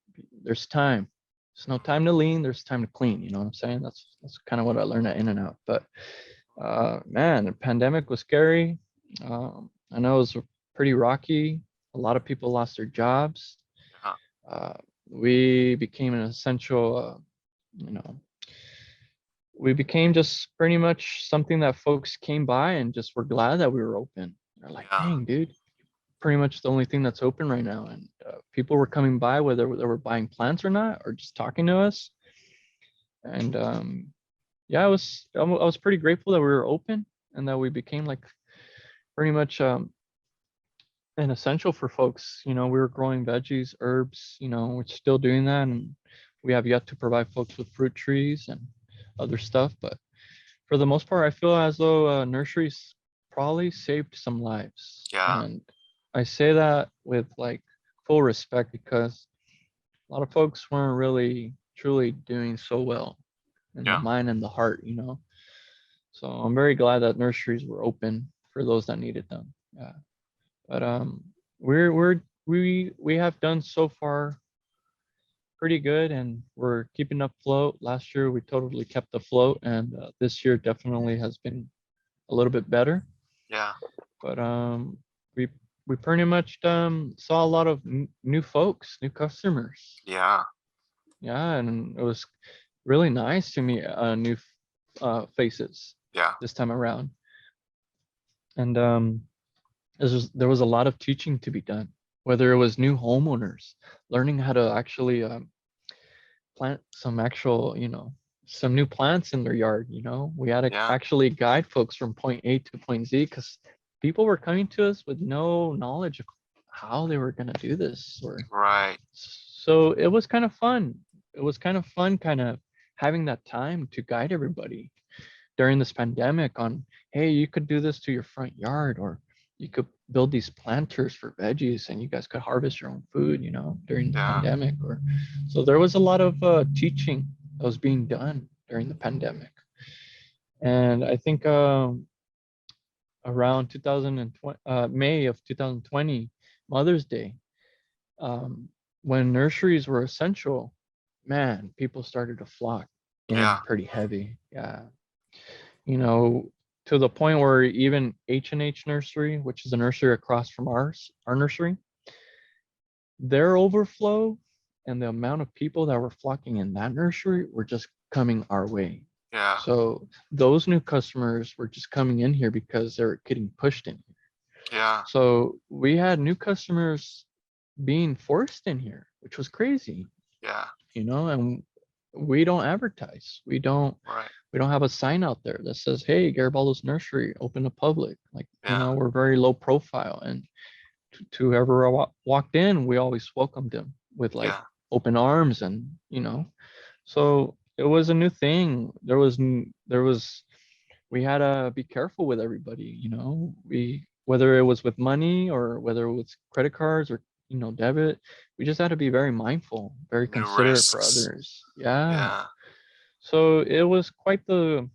time. There's no time to lean. There's time to clean. You know what I'm saying? That's kind of what I learned at In and Out. But man, the pandemic was scary. I know it was pretty rocky. A lot of people lost their jobs. Yeah. Uh, we became an essential, you know, we became just pretty much something that folks came by and just were glad that we were open. They're like, Yeah. dang, dude, pretty much the only thing that's open right now. And people were coming by, whether they were buying plants or not, or just talking to us. And yeah, I was pretty grateful that we were open and that we became like pretty much an essential for folks. You know, we were growing veggies, herbs, you know, we're still doing that. And we have yet to provide folks with fruit trees and other stuff. But for the most part, I feel as though nurseries probably saved some lives. Yeah. And I say that with like full respect because a lot of folks weren't really truly doing so well in the Yeah. mind and the heart, you know. So I'm very glad that nurseries were open for those that needed them. Yeah. But we have done so far pretty good, and we're keeping afloat. Last year we totally kept afloat, and this year definitely has been a little bit better. Yeah. But we we pretty much saw a lot of new folks, new customers. Yeah. Yeah, and it was really nice to meet new faces Yeah. this time around. And there was a lot of teaching to be done, whether it was new homeowners learning how to actually plant some actual, you know, some new plants in their yard. You know, we had to Yeah. actually guide folks from point A to point Z because people were coming to us with no knowledge of how they were going to do this. Or Right. so it was kind of fun. It was kind of fun, kind of having that time to guide everybody during this pandemic on, hey, you could do this to your front yard, or you could build these planters for veggies and you guys could harvest your own food, you know, during the Yeah. pandemic. Or so there was a lot of teaching that was being done during the pandemic. And I think around 2020, May of 2020, Mother's Day, um, when nurseries were essential, man, people started to flock in Yeah. pretty heavy. Yeah, you know, to the point where even H&H Nursery, which is a nursery across from our nursery, their overflow and the amount of people that were flocking in that nursery were just coming our way. Yeah. So those new customers were just coming in here because they're getting pushed in here. Yeah. So we had new customers being forced in here, which was crazy, Yeah. and we don't advertise. Right. We don't have a sign out there that says, "Hey, Garibaldo's Nursery, open to public." Like, Yeah. we're very low profile, and to whoever walked in, we always welcomed them with like Yeah. open arms, and so it was a new thing. There was we had to be careful with everybody. We whether it was with money or whether it was credit cards or debit, we just had to be very mindful, very New considerate for risks. others. Yeah. Yeah. So it was quite the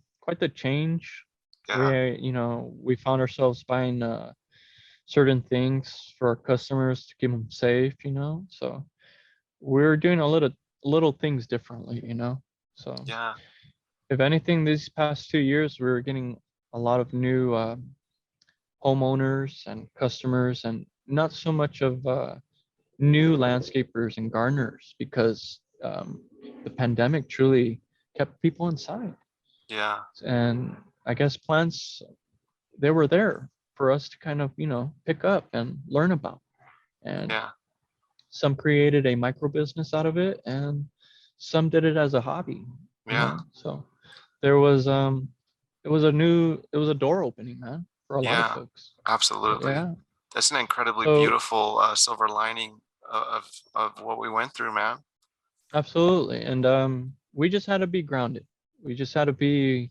change. Yeah. We found ourselves buying certain things for our customers to keep them safe. So we're doing a little things differently. So Yeah. if anything, these past 2 years, we're getting a lot of new homeowners and customers, and not so much of new landscapers and gardeners, because the pandemic truly kept people inside. Yeah. And I guess plants, they were there for us to kind of, pick up and learn about. And Yeah. some created a micro business out of it, and some did it as a hobby, Yeah. So there was it was a door opening, man, for a lot of Yeah. folks. Absolutely. Yeah. That's an incredibly So beautiful silver lining of what we went through, man. absolutely. And we just had to be grounded. We just had to be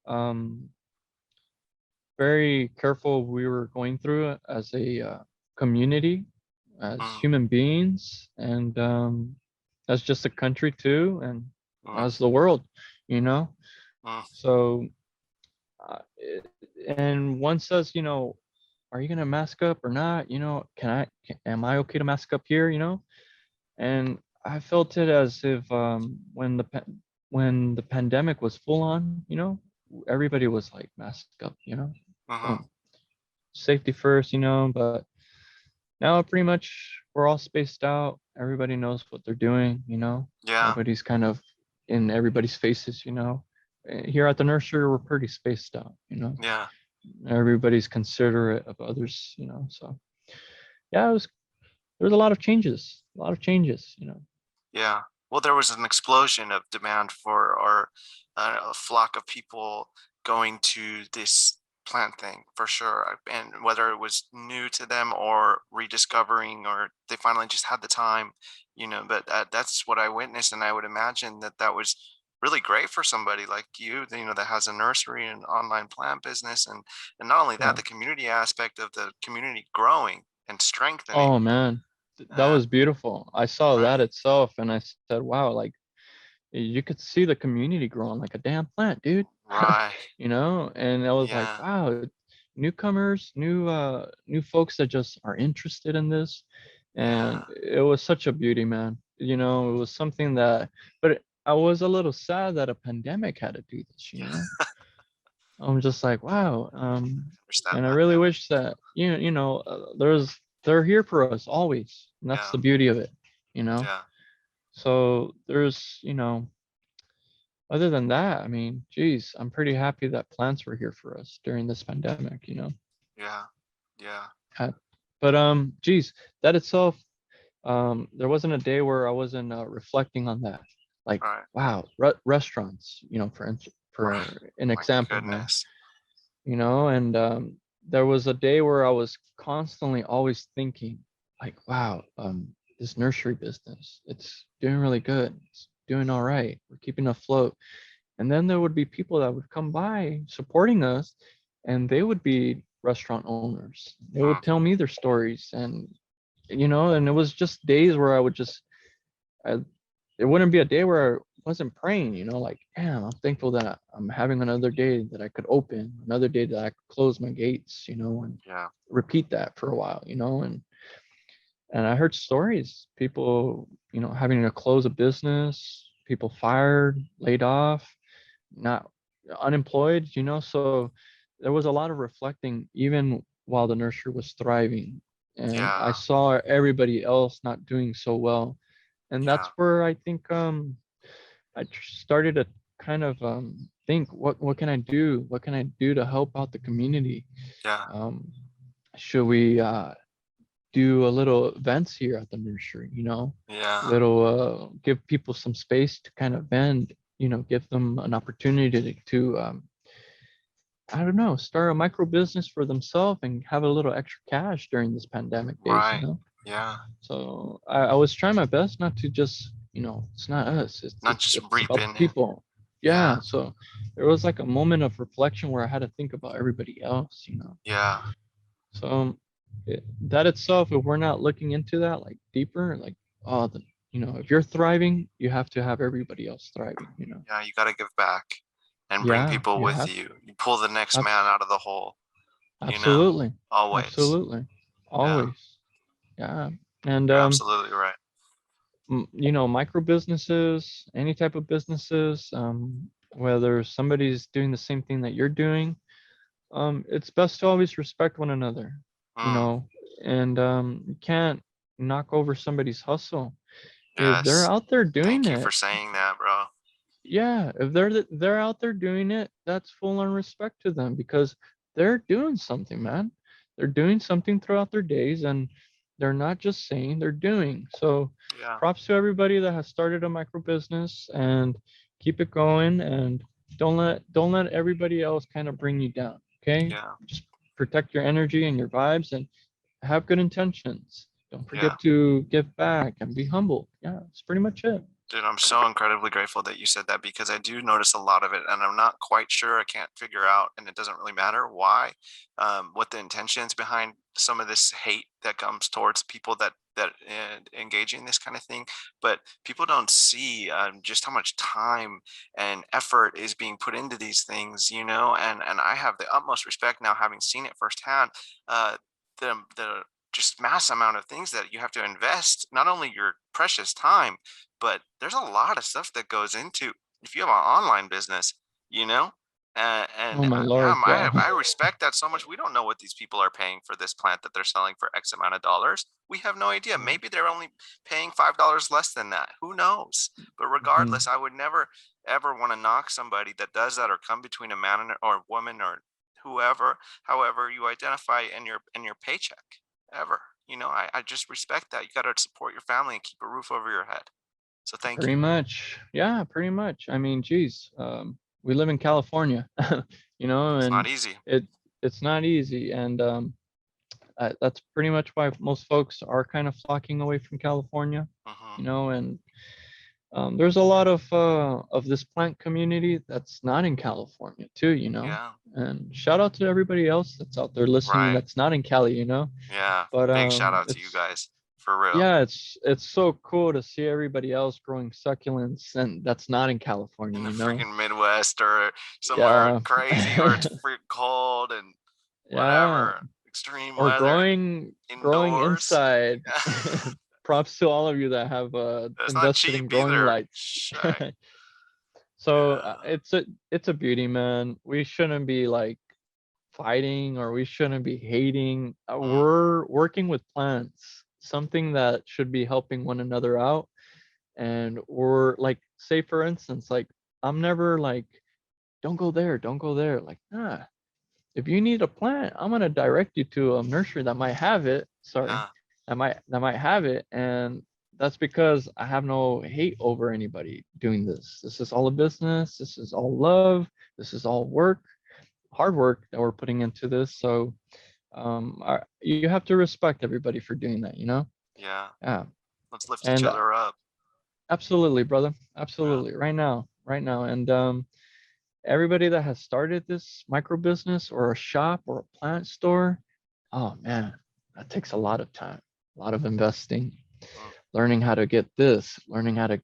um very careful. We were going through it as a community, as Mm, human beings, and as just a country too, and mm, as the world, you know. mm. So and one says, are you gonna mask up or not? Am I okay to mask up here? And I felt it as if when the pandemic was full on, everybody was like masked up, Mhm. boom, safety first, but now pretty much we're all spaced out. Everybody knows what they're doing, Yeah. nobody's kind of in everybody's faces. Here at the nursery, we're pretty spaced out. Yeah. Everybody's considerate of others. So yeah, there was a lot of changes. Yeah. Well, there was an explosion of demand for our a flock of people going to this plant thing for sure. And whether it was new to them or rediscovering, or they finally just had the time, but that's what I witnessed. And I would imagine that that was really great for somebody like you, that has a nursery and online plant business. And not only that, Yeah. the community aspect of the community growing and strengthening. Oh man, that Uh, was beautiful. I saw right. that itself, and I said, wow, like you could see the community growing like a damn plant, dude. Right. And I was like, Yeah. wow, newcomers, new folks that just are interested in this. Yeah. And it was such a beauty, man. It was something that, but I was a little sad that a pandemic had to do this. I'm just like, wow. Understand And I that. really Yeah. wish that they're here for us always, and that's Yeah. the beauty of it. Yeah. So other than that, I mean, geez, I'm pretty happy that plants were here for us during this pandemic. Yeah. Yeah. Uh, But geez, that itself, there wasn't a day where I wasn't reflecting on that. Like, Right. wow, restaurants, Right. for an My example, man. goodness. And there was a day where I was constantly always thinking, like, wow, this nursery business, it's doing really good, it's doing all right, we're keeping afloat. And then there would be people that would come by supporting us, and they would be restaurant owners. They Mm, would tell me their stories, and it was just days where I would just I, it wouldn't be a day where wasn't praying, like, damn, I'm thankful that I'm having another day that I could open, another day that I could close my gates, and Yeah. repeat that for a while, and I heard stories, people, having to close a business, people fired, laid off, not unemployed, so there was a lot of reflecting even while the nursery was thriving. And I Yeah. saw everybody else not doing so well. And Yeah. that's where I think started to kind of think, what can I do? What can I do to help out the community? Yeah. Um, should we do a little events here at the nursery, Yeah. little give people some space to kind of vent, give them an opportunity to I don't know, start a micro business for themselves and have a little extra cash during this pandemic days, Right. Yeah. So I was trying my best not to just, it's not us, it's Not it's just it's about the reaping it. people. Yeah. Yeah, so there was like a moment of reflection where I had to think about everybody else, Yeah. so that itself, if we're not looking into that like deeper, like, oh, if you're thriving, you have to have everybody else thriving. Yeah. You got to give back and bring Yeah, people you with have you. You pull the next abs- man out of the hole, absolutely, always. absolutely, Yeah. always. Yeah, and You're absolutely right. micro businesses, any type of businesses, whether somebody's doing the same thing that you're doing, it's best to always respect one another, you Mm, know, and you can't knock over somebody's hustle. If they're yes. out there doing Thank you for it, saying that, bro. yeah, if they're out there doing it, that's full on respect to them because they're doing something, man. They're doing something throughout their days, and they're not just saying, they're doing. So Yeah. props to everybody that has started a micro business, and keep it going, and don't let everybody else kind of bring you down. Okay? Yeah. Just protect your energy and your vibes, and have good intentions. Don't Yeah. forget to give back and be humble. Yeah, that's pretty much it. Dude, I'm so incredibly grateful that you said that because I do notice a lot of it, and I'm not quite sure. I can't figure out, and it doesn't really matter why, what the intentions behind some of this hate that comes towards people that engage in this kind of thing. But people don't see just how much time and effort is being put into these things, And I have the utmost respect now, having seen it firsthand. The just mass amount of things that you have to invest, not only your precious time, but there's a lot of stuff that goes into if you have an online business, you know? Oh my Yeah, lord, yeah. I respect that so much. We don't know what these people are paying for this plant that they're selling for X amount of dollars. We have no idea. Maybe they're only paying $5 less than that. Who knows? But Mhm. regardless, I would never ever want to knock somebody that does that or come between a man or woman or whoever, however you identify in your paycheck ever. I just respect that. You got to support your family and keep a roof over your head. So thank Pretty you. much. Yeah, pretty much. I mean, geez, we live in California, It's not and easy. it it's not easy, and that's pretty much why most folks are kind of flocking away from California, Hmm. and there's a lot of this plant community that's not in California too, Yeah. and shout out to everybody else that's out there listening Right. that's not in Cali. Yeah. But Big shout out to you it's guys for real. yeah, it's so cool to see everybody else growing succulents, and that's not in In the California. freaking Midwest or somewhere Yeah. crazy where it's freaking cold and Yeah, whatever. Extreme or weather growing indoors. inside. Props to all of you that have That's not invested in cheap growing either. lights. Shite. So Yeah. it's a beauty, man. We shouldn't be like fighting, or we shouldn't be hating. Hmm. We're working with plants, something that should be helping one another out. And we're like, say for instance, like, I'm never like, don't go there, don't go there. Like, nah, if you need a plant, I'm gonna direct you to a nursery that might have it. Sorry, Yeah. that might have it, and that's because I have no hate over anybody doing this. This is all a business. This is all love. This is all work, hard work that we're putting into this. So, you have to respect everybody for doing that. Yeah. Yeah, Let's lift each and other up. absolutely, brother, Yeah. absolutely, right now, and everybody that has started this micro business or a shop or a plant store, oh man, that takes a lot of time, a lot of investing, Mm. learning how to get this, learning how to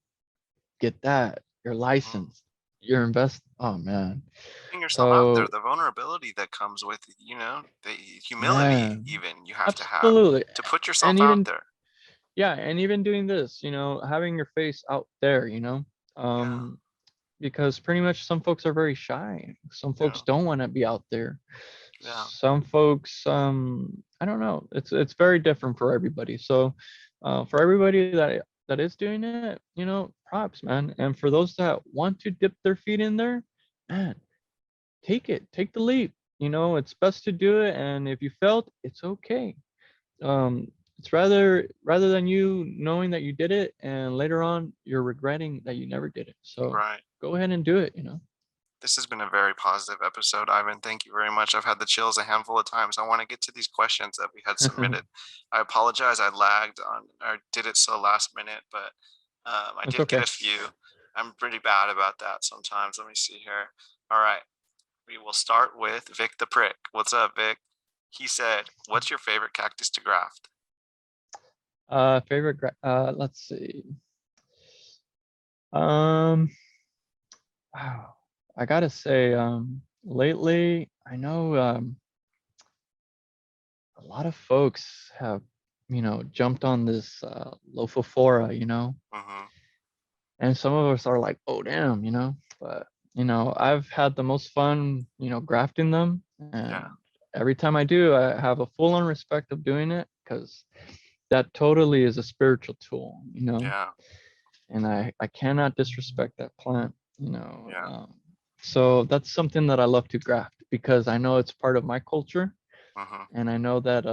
get that. you're Mhm. licensed, you're invest. Oh man. Putting yourself out there, So the vulnerability that comes with, the humility man, even you have absolutely. to put yourself And out even there. yeah, and even doing this, having your face out there, Yeah, um, because pretty much some folks are very shy. Some yeah, folks don't want to be out there. yeah, Some folks, I don't know. It's very different for everybody. So, for everybody that is doing it, props, man. And for those that want to dip their feet in there, man, take the leap. It's best to do it. And if you failed, it's okay. It's rather than you knowing that you did it and later on you're regretting that you never did it. So right. go ahead and do it. This has been a very positive episode, Ivan. Thank you very much. I've had the chills a handful of times. I want to get to these questions that we had submitted. I apologize. I lagged on or did it so last minute, but I It's did get okay. a few. I'm pretty bad about that sometimes. Let me see here. All right. We will start with Vic the Prick. What's up, Vic? He said, "What's your favorite cactus to graft?" Let's see. Um, wow. I gotta say, lately I know a lot of folks have, jumped on this Lophophora. Mm-hmm. And some of us are like, oh damn, but I've had the most fun, grafting them. Yeah. And every time I do, I have a full on respect of doing it because that totally is a spiritual tool. Yeah. And I cannot disrespect that plant. Yeah. So that's something that I love to graft because I know it's part of my culture, Mm-hmm. and I know that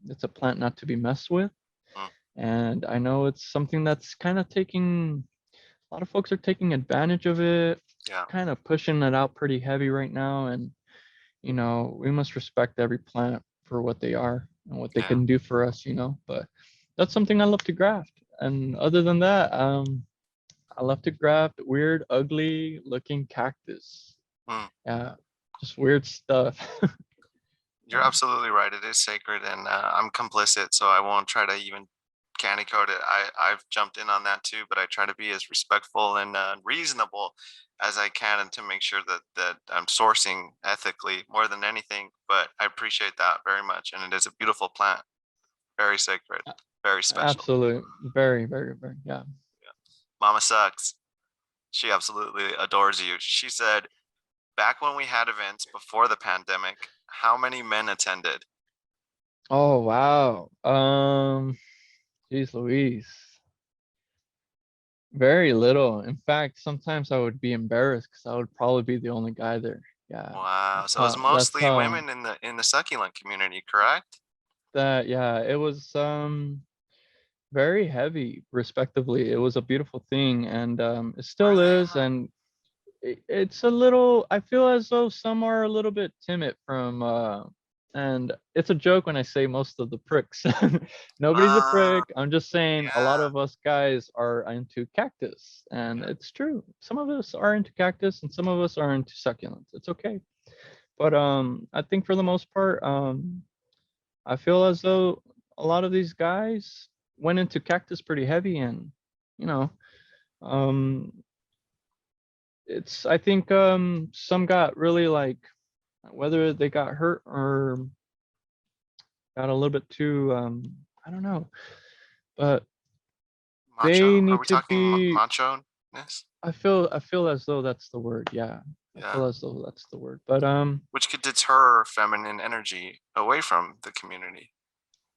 it's a plant not to be messed with, Mm. and I know it's something that's kind of taking a lot of folks are taking advantage of it, Yeah. kind of pushing it out pretty heavy right now. And, we must respect every plant for what they are and what they Yeah. can do for us. But that's something I love to graft. And other than that, I love to graft weird, ugly looking cactus. Mm. Yeah, just weird stuff. You're Yeah, absolutely right. It is sacred, and I'm complicit, so I won't try to even candy coat it. I've jumped in on that too, but I try to be as respectful and reasonable as I can, and to make sure that I'm sourcing ethically more than anything. But I appreciate that very much, and it is a beautiful plant, very sacred, very special. absolutely. Very, very, very. Yeah. Mama sucks. She absolutely adores you. She said, "Back when we had events before the pandemic, how many men attended?" Oh, wow. Geez Louise. Very little. In fact, sometimes I would be embarrassed because I would probably be the only guy there. Yeah, Wow, that's so it was how. That's mostly how. women in the succulent community, correct? That yeah. It was very heavy, respectively. It was a beautiful thing, and it still Really? is. Huh? And it's a little. I feel as though some are a little bit timid from. And it's a joke when I say most of the pricks. Nobody's a Uh, prick. I'm just saying a lot yeah, of us guys are into cactus, and yeah. it's true. Some of us are into cactus, and some of us are into succulents. It's okay. But I think for the most part, I feel as though a lot of these guys went into cactus pretty heavy, and you know, um, it's I think some got really like whether they got hurt or got a little bit too I don't know, but they Macho? Are need we to talking be. macho-ness? I feel as though that's the word. Yeah, I Yeah. feel as though that's the word. But Which could deter feminine energy away from the community.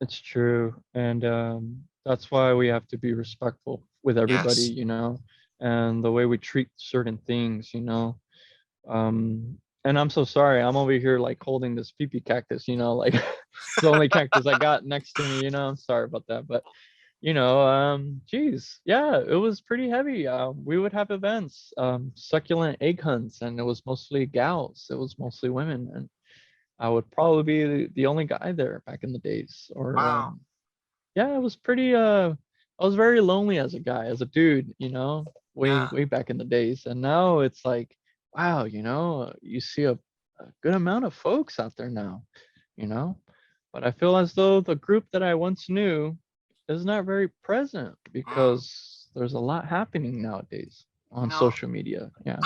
it's true, and that's why we have to be respectful with everybody, Yes. and the way we treat certain things. And I'm so sorry, I'm over here like holding this pee cactus, like it's the only cactus I got next to me. I'm sorry about that, but geez, yeah, it was pretty heavy. We would have events, succulent egg hunts, and it was mostly gals, it was mostly women, and I would probably be the only guy there back in the days. Or Wow. yeah, it was pretty I was very lonely as a guy, as a dude, way Yeah. way back in the days. And now it's like, wow, you see a good amount of folks out there now, you know. But I feel as though the group that I once knew is not very present Mm. because there's a lot happening nowadays. You on know, social media. Yeah.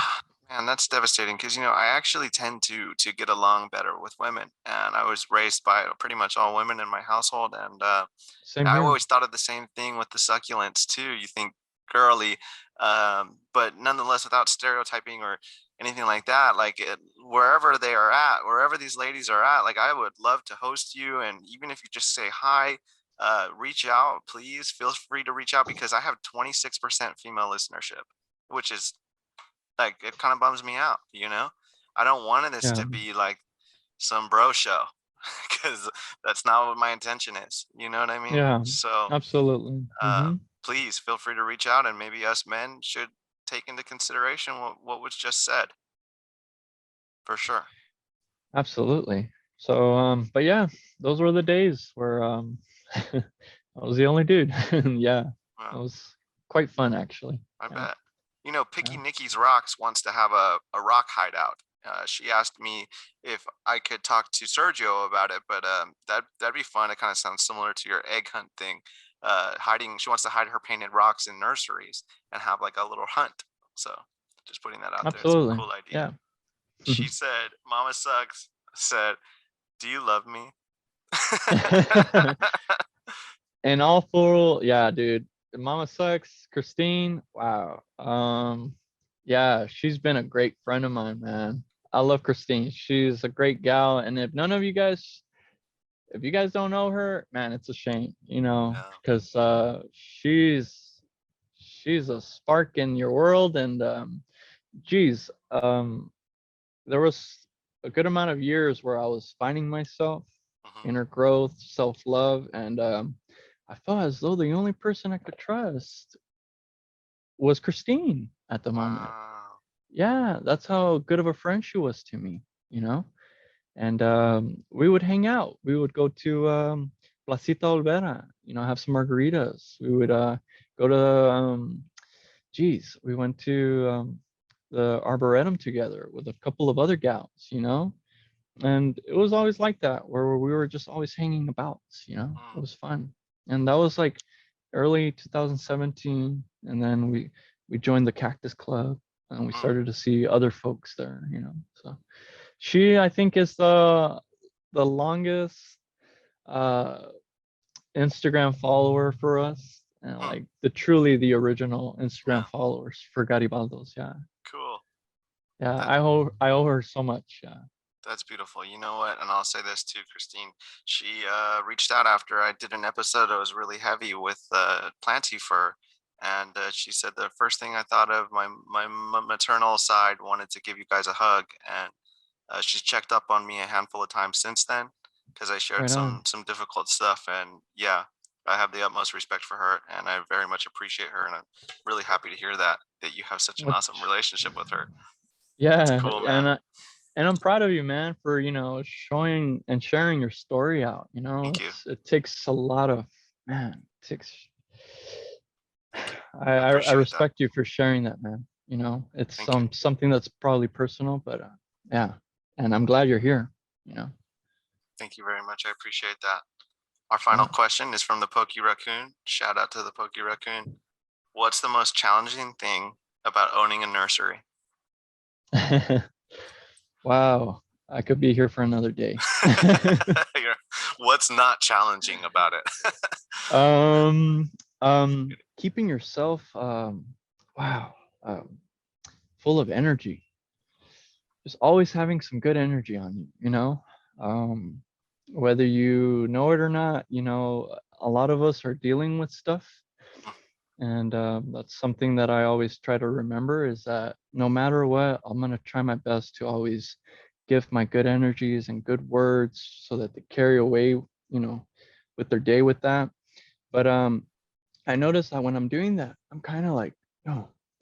man, that's devastating because I actually tend to get along better with women, and I was raised by pretty much all women in my household, and Same I here. always thought of the same thing with the succulents too. You think girly, but nonetheless, without stereotyping or anything like that. Like wherever they are at, wherever these ladies are at, like I would love to host you, and even if you just say hi, reach out, please feel free to reach out because I have 26% female listenership, which is like it kind of bums me out. I don't want this Yeah. to be like some bro show because that's not what my intention is. You know what I mean? Yeah. So, Absolutely. uh, Hmm. please feel free to reach out, and maybe us men should take into consideration what was just said for sure. Absolutely. So, but yeah, those were the days where I was the only dude. Yeah, it Well, was quite fun actually. I Yeah. bet. Yeah. Picky Nikki's Rocks wants to have a rock hideout. She asked me if I could talk to Sergio about it, but that'd be fun. It kind of sounds similar to your egg hunt thing. Hiding, she wants to hide her painted rocks in nurseries and have like a little hunt. So, just putting that out there. It's a Absolutely. cool idea. Yeah. She said, "Mama sucks." Said, "Do you love me?" And all four, yeah, dude. Mama sucks. Christine, wow. Yeah, she's been a great friend of mine, man. I love Christine. She's a great gal. And if you guys don't know her, man, it's a shame, No. because she's a spark in your world. And geez, there was a good amount of years where I was finding myself, Mhm. inner growth, self-love, and I felt as though the only person I could trust was Christine at the moment. Wow. Yeah, that's how good of a friend she was to me, you know? And we would hang out. We would go to Placita Olvera, have some margaritas. We would go to, we went to the Arboretum together with a couple of other gals, and it was always like that where we were just always hanging about. It Mm, was fun. And that was like early 2017, and then we joined the Cactus Club, and we mm. started to see other folks there. So she, I think, is the longest uh Instagram follower for us, and Hmm, like the original yeah, Instagram followers for Garibaldo's. Yeah. cool. Yeah, That I owe her so much. Yeah. that's beautiful. You know what? And I'll say this too, Christine. She reached out after I did an episode that was really heavy with planty fur, and she said the first thing I thought of my maternal side wanted to give you guys a hug, and she's checked up on me a handful of times since then because I shared Right on. some difficult stuff, and yeah, I have the utmost respect for her, and I very much appreciate her, and I'm really happy to hear that you have such an awesome Which, relationship with her. It's yeah, cool, man. and I'm proud of you, man, for showing and sharing your story out. Thank you. It takes a lot of, man. It takes. Thank you. I I appreciate that. respect you for sharing that, man. It's Thank you. something that's probably personal, but yeah, and I'm glad you're here. You know, Thank you very much. I appreciate that. Our final yeah. question is from the Pokey Raccoon. Shout out to the Pokey Raccoon. What's the most challenging thing about owning a nursery? Wow, I could be here for another day. What's not challenging about it? um, Keeping yourself, wow, um, full of energy. Just always having some good energy on you. Um, Whether you know it or not, a lot of us are dealing with stuff, and that's something that I always try to remember is that no matter what, I'm gonna try my best to always give my good energies and good words so that they carry away, with their day with that. But I notice that when I'm doing that, I'm kind of like,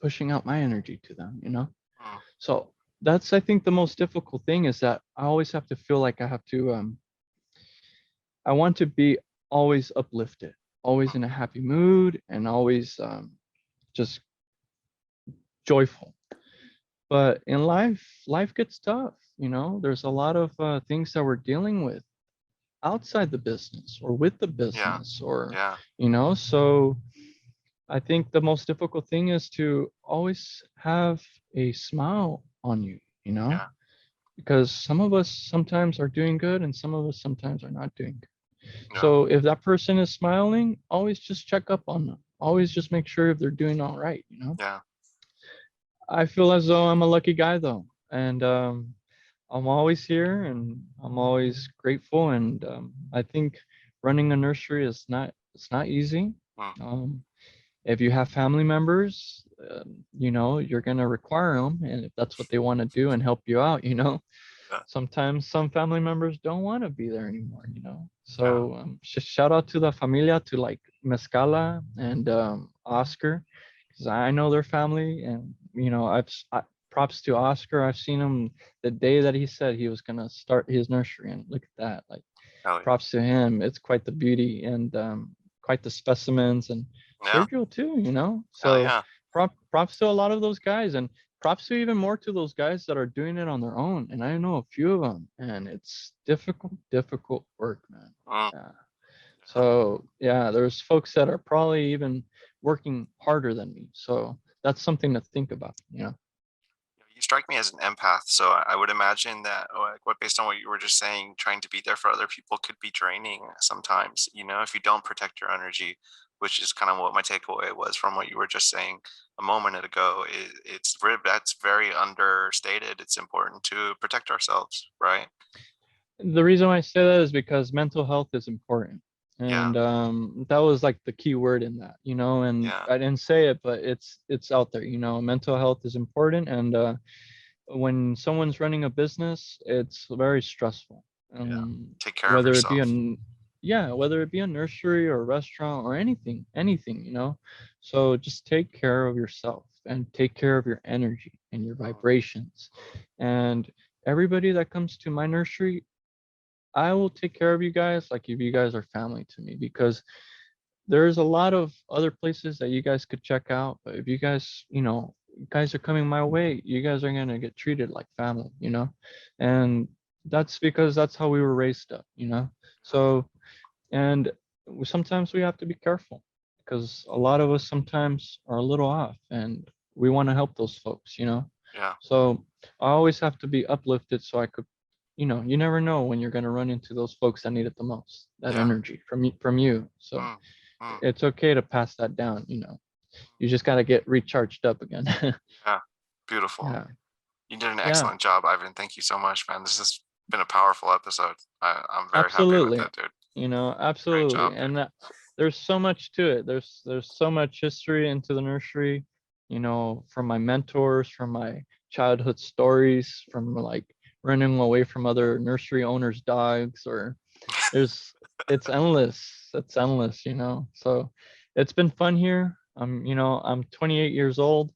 pushing out my energy to them. Mm, So that's, I think, the most difficult thing is that I always have to feel like I want to be always uplifted, always in a happy mood, and always just joyful. But in life gets tough. There's a lot of things that we're dealing with outside the business or with the yeah, business, or yeah. so I think the most difficult thing is to always have a smile on you, you know, Yeah. because some of us sometimes are doing good and some of us sometimes are not doing good. Yeah. So if that person is smiling, always just check up on them. Always just make sure if they're doing all right, you know. Yeah. I feel as though I'm a lucky guy though, and I'm always here and I'm always grateful. And I think running a nursery is not it's not easy. Mm. Um, if you have family members, you know, you're gonna require them, and if that's what they want to do and help you out, you know, Yeah. sometimes some family members don't want to be there anymore, you know. Yeah. So shout out to the familia, to like Mezcala and Oscar, because I know their family, and you know, props to Oscar. I've seen him the day that he said he was gonna start his nursery, and look at that, like Hell yeah. props to him. It's quite the beauty and quite the specimens, and Yeah. Sergio too, you know. Hell So yeah. props to a lot of those guys, and props to even more to those guys that are doing it on their own. And I know a few of them, and it's difficult work, man. Mm. Yeah. Yeah. So yeah, there's folks that are probably even working harder than me. So that's something to think about, you know. You strike me as an empath, so I would imagine that, like, what based on what you were just saying, trying to be there for other people could be draining sometimes. You know, if you don't protect your energy, which is kind of what my takeaway was from what you were just saying a moment ago. That's very understated. It's important to protect ourselves, right? The reason why I say that is because mental health is important. Yeah. And that was like the key word in that, you know, and Yeah. I didn't say it, but it's out there, you know. Mental health is important, and when someone's running a business, it's very stressful. Yeah. Take care of Whether it be yourself. yeah, whether it be a nursery or a restaurant or anything, you know. So just take care of yourself and take care of your energy and your Mm. vibrations. Mm. And everybody that comes to my nursery, I will take care of you guys like if you guys are family to me, because there's a lot of other places that you guys could check out. But if you guys, you know, you guys are coming my way, you guys are gonna get treated like family, you know? And that's because that's how we were raised up, you know? So, and sometimes we have to be careful because a lot of us sometimes are a little off and we want to help those folks, you know? Yeah. So I always have to be uplifted so I could, you know, you never know when you're going to run into those folks that need it the most, that Yeah. energy from you. So Mm. Mm. it's okay to pass that down, you know. You just got to get recharged up again. Yeah. Beautiful. Yeah. You did an Yeah. excellent job, Ivan. Thank you so much, man. This has been a powerful episode. I'm very happy with Absolutely. that, dude. You know, Great absolutely. job, dude. And there's so much to it. There's so much history into the nursery, you know, from my mentors, from my childhood stories, from like running away from other nursery owners' dogs, or there's it's endless. It's endless, you know. So it's been fun here. You know, I'm 28 years old,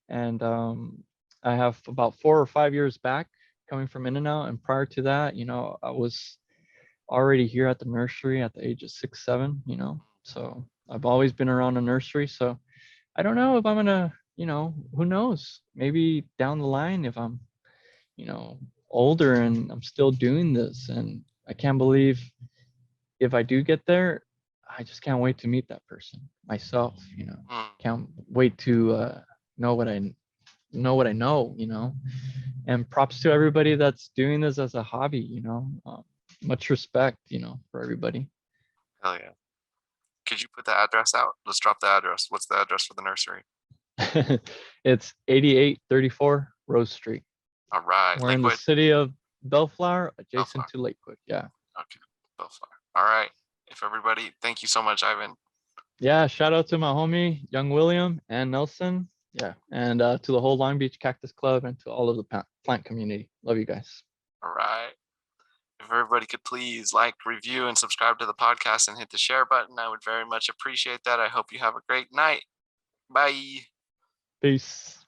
and I have about 4 or 5 years back coming from In and Out. And prior to that, you know, I was already here at the nursery at the age of 6, 7, you know. So I've always been around a nursery. So I don't know if I'm gonna, you know, who knows? Maybe down the line, if I'm, you know, older and I'm still doing this, and I can't believe if I do get there, I just can't wait to meet that person myself, you know. Mm. Can't wait to know what I know, you know. And props to everybody that's doing this as a hobby, you know. Much respect, you know, for everybody. Hell yeah. Could you put the address out? Let's drop the address. What's the address for the nursery? It's 8834 Rose Street. All right. We're in the Lakewood. city of Bellflower, adjacent Bellflower. to Lakewood. Yeah. Okay. Bellflower. All right. If everybody, thank you so much, Ivan. Yeah. Shout out to my homie, Young William and Nelson. Yeah. And to the whole Long Beach Cactus Club and to all of the plant community. Love you guys. All right. If everybody could please like, review, and subscribe to the podcast and hit the share button, I would very much appreciate that. I hope you have a great night. Bye. Peace.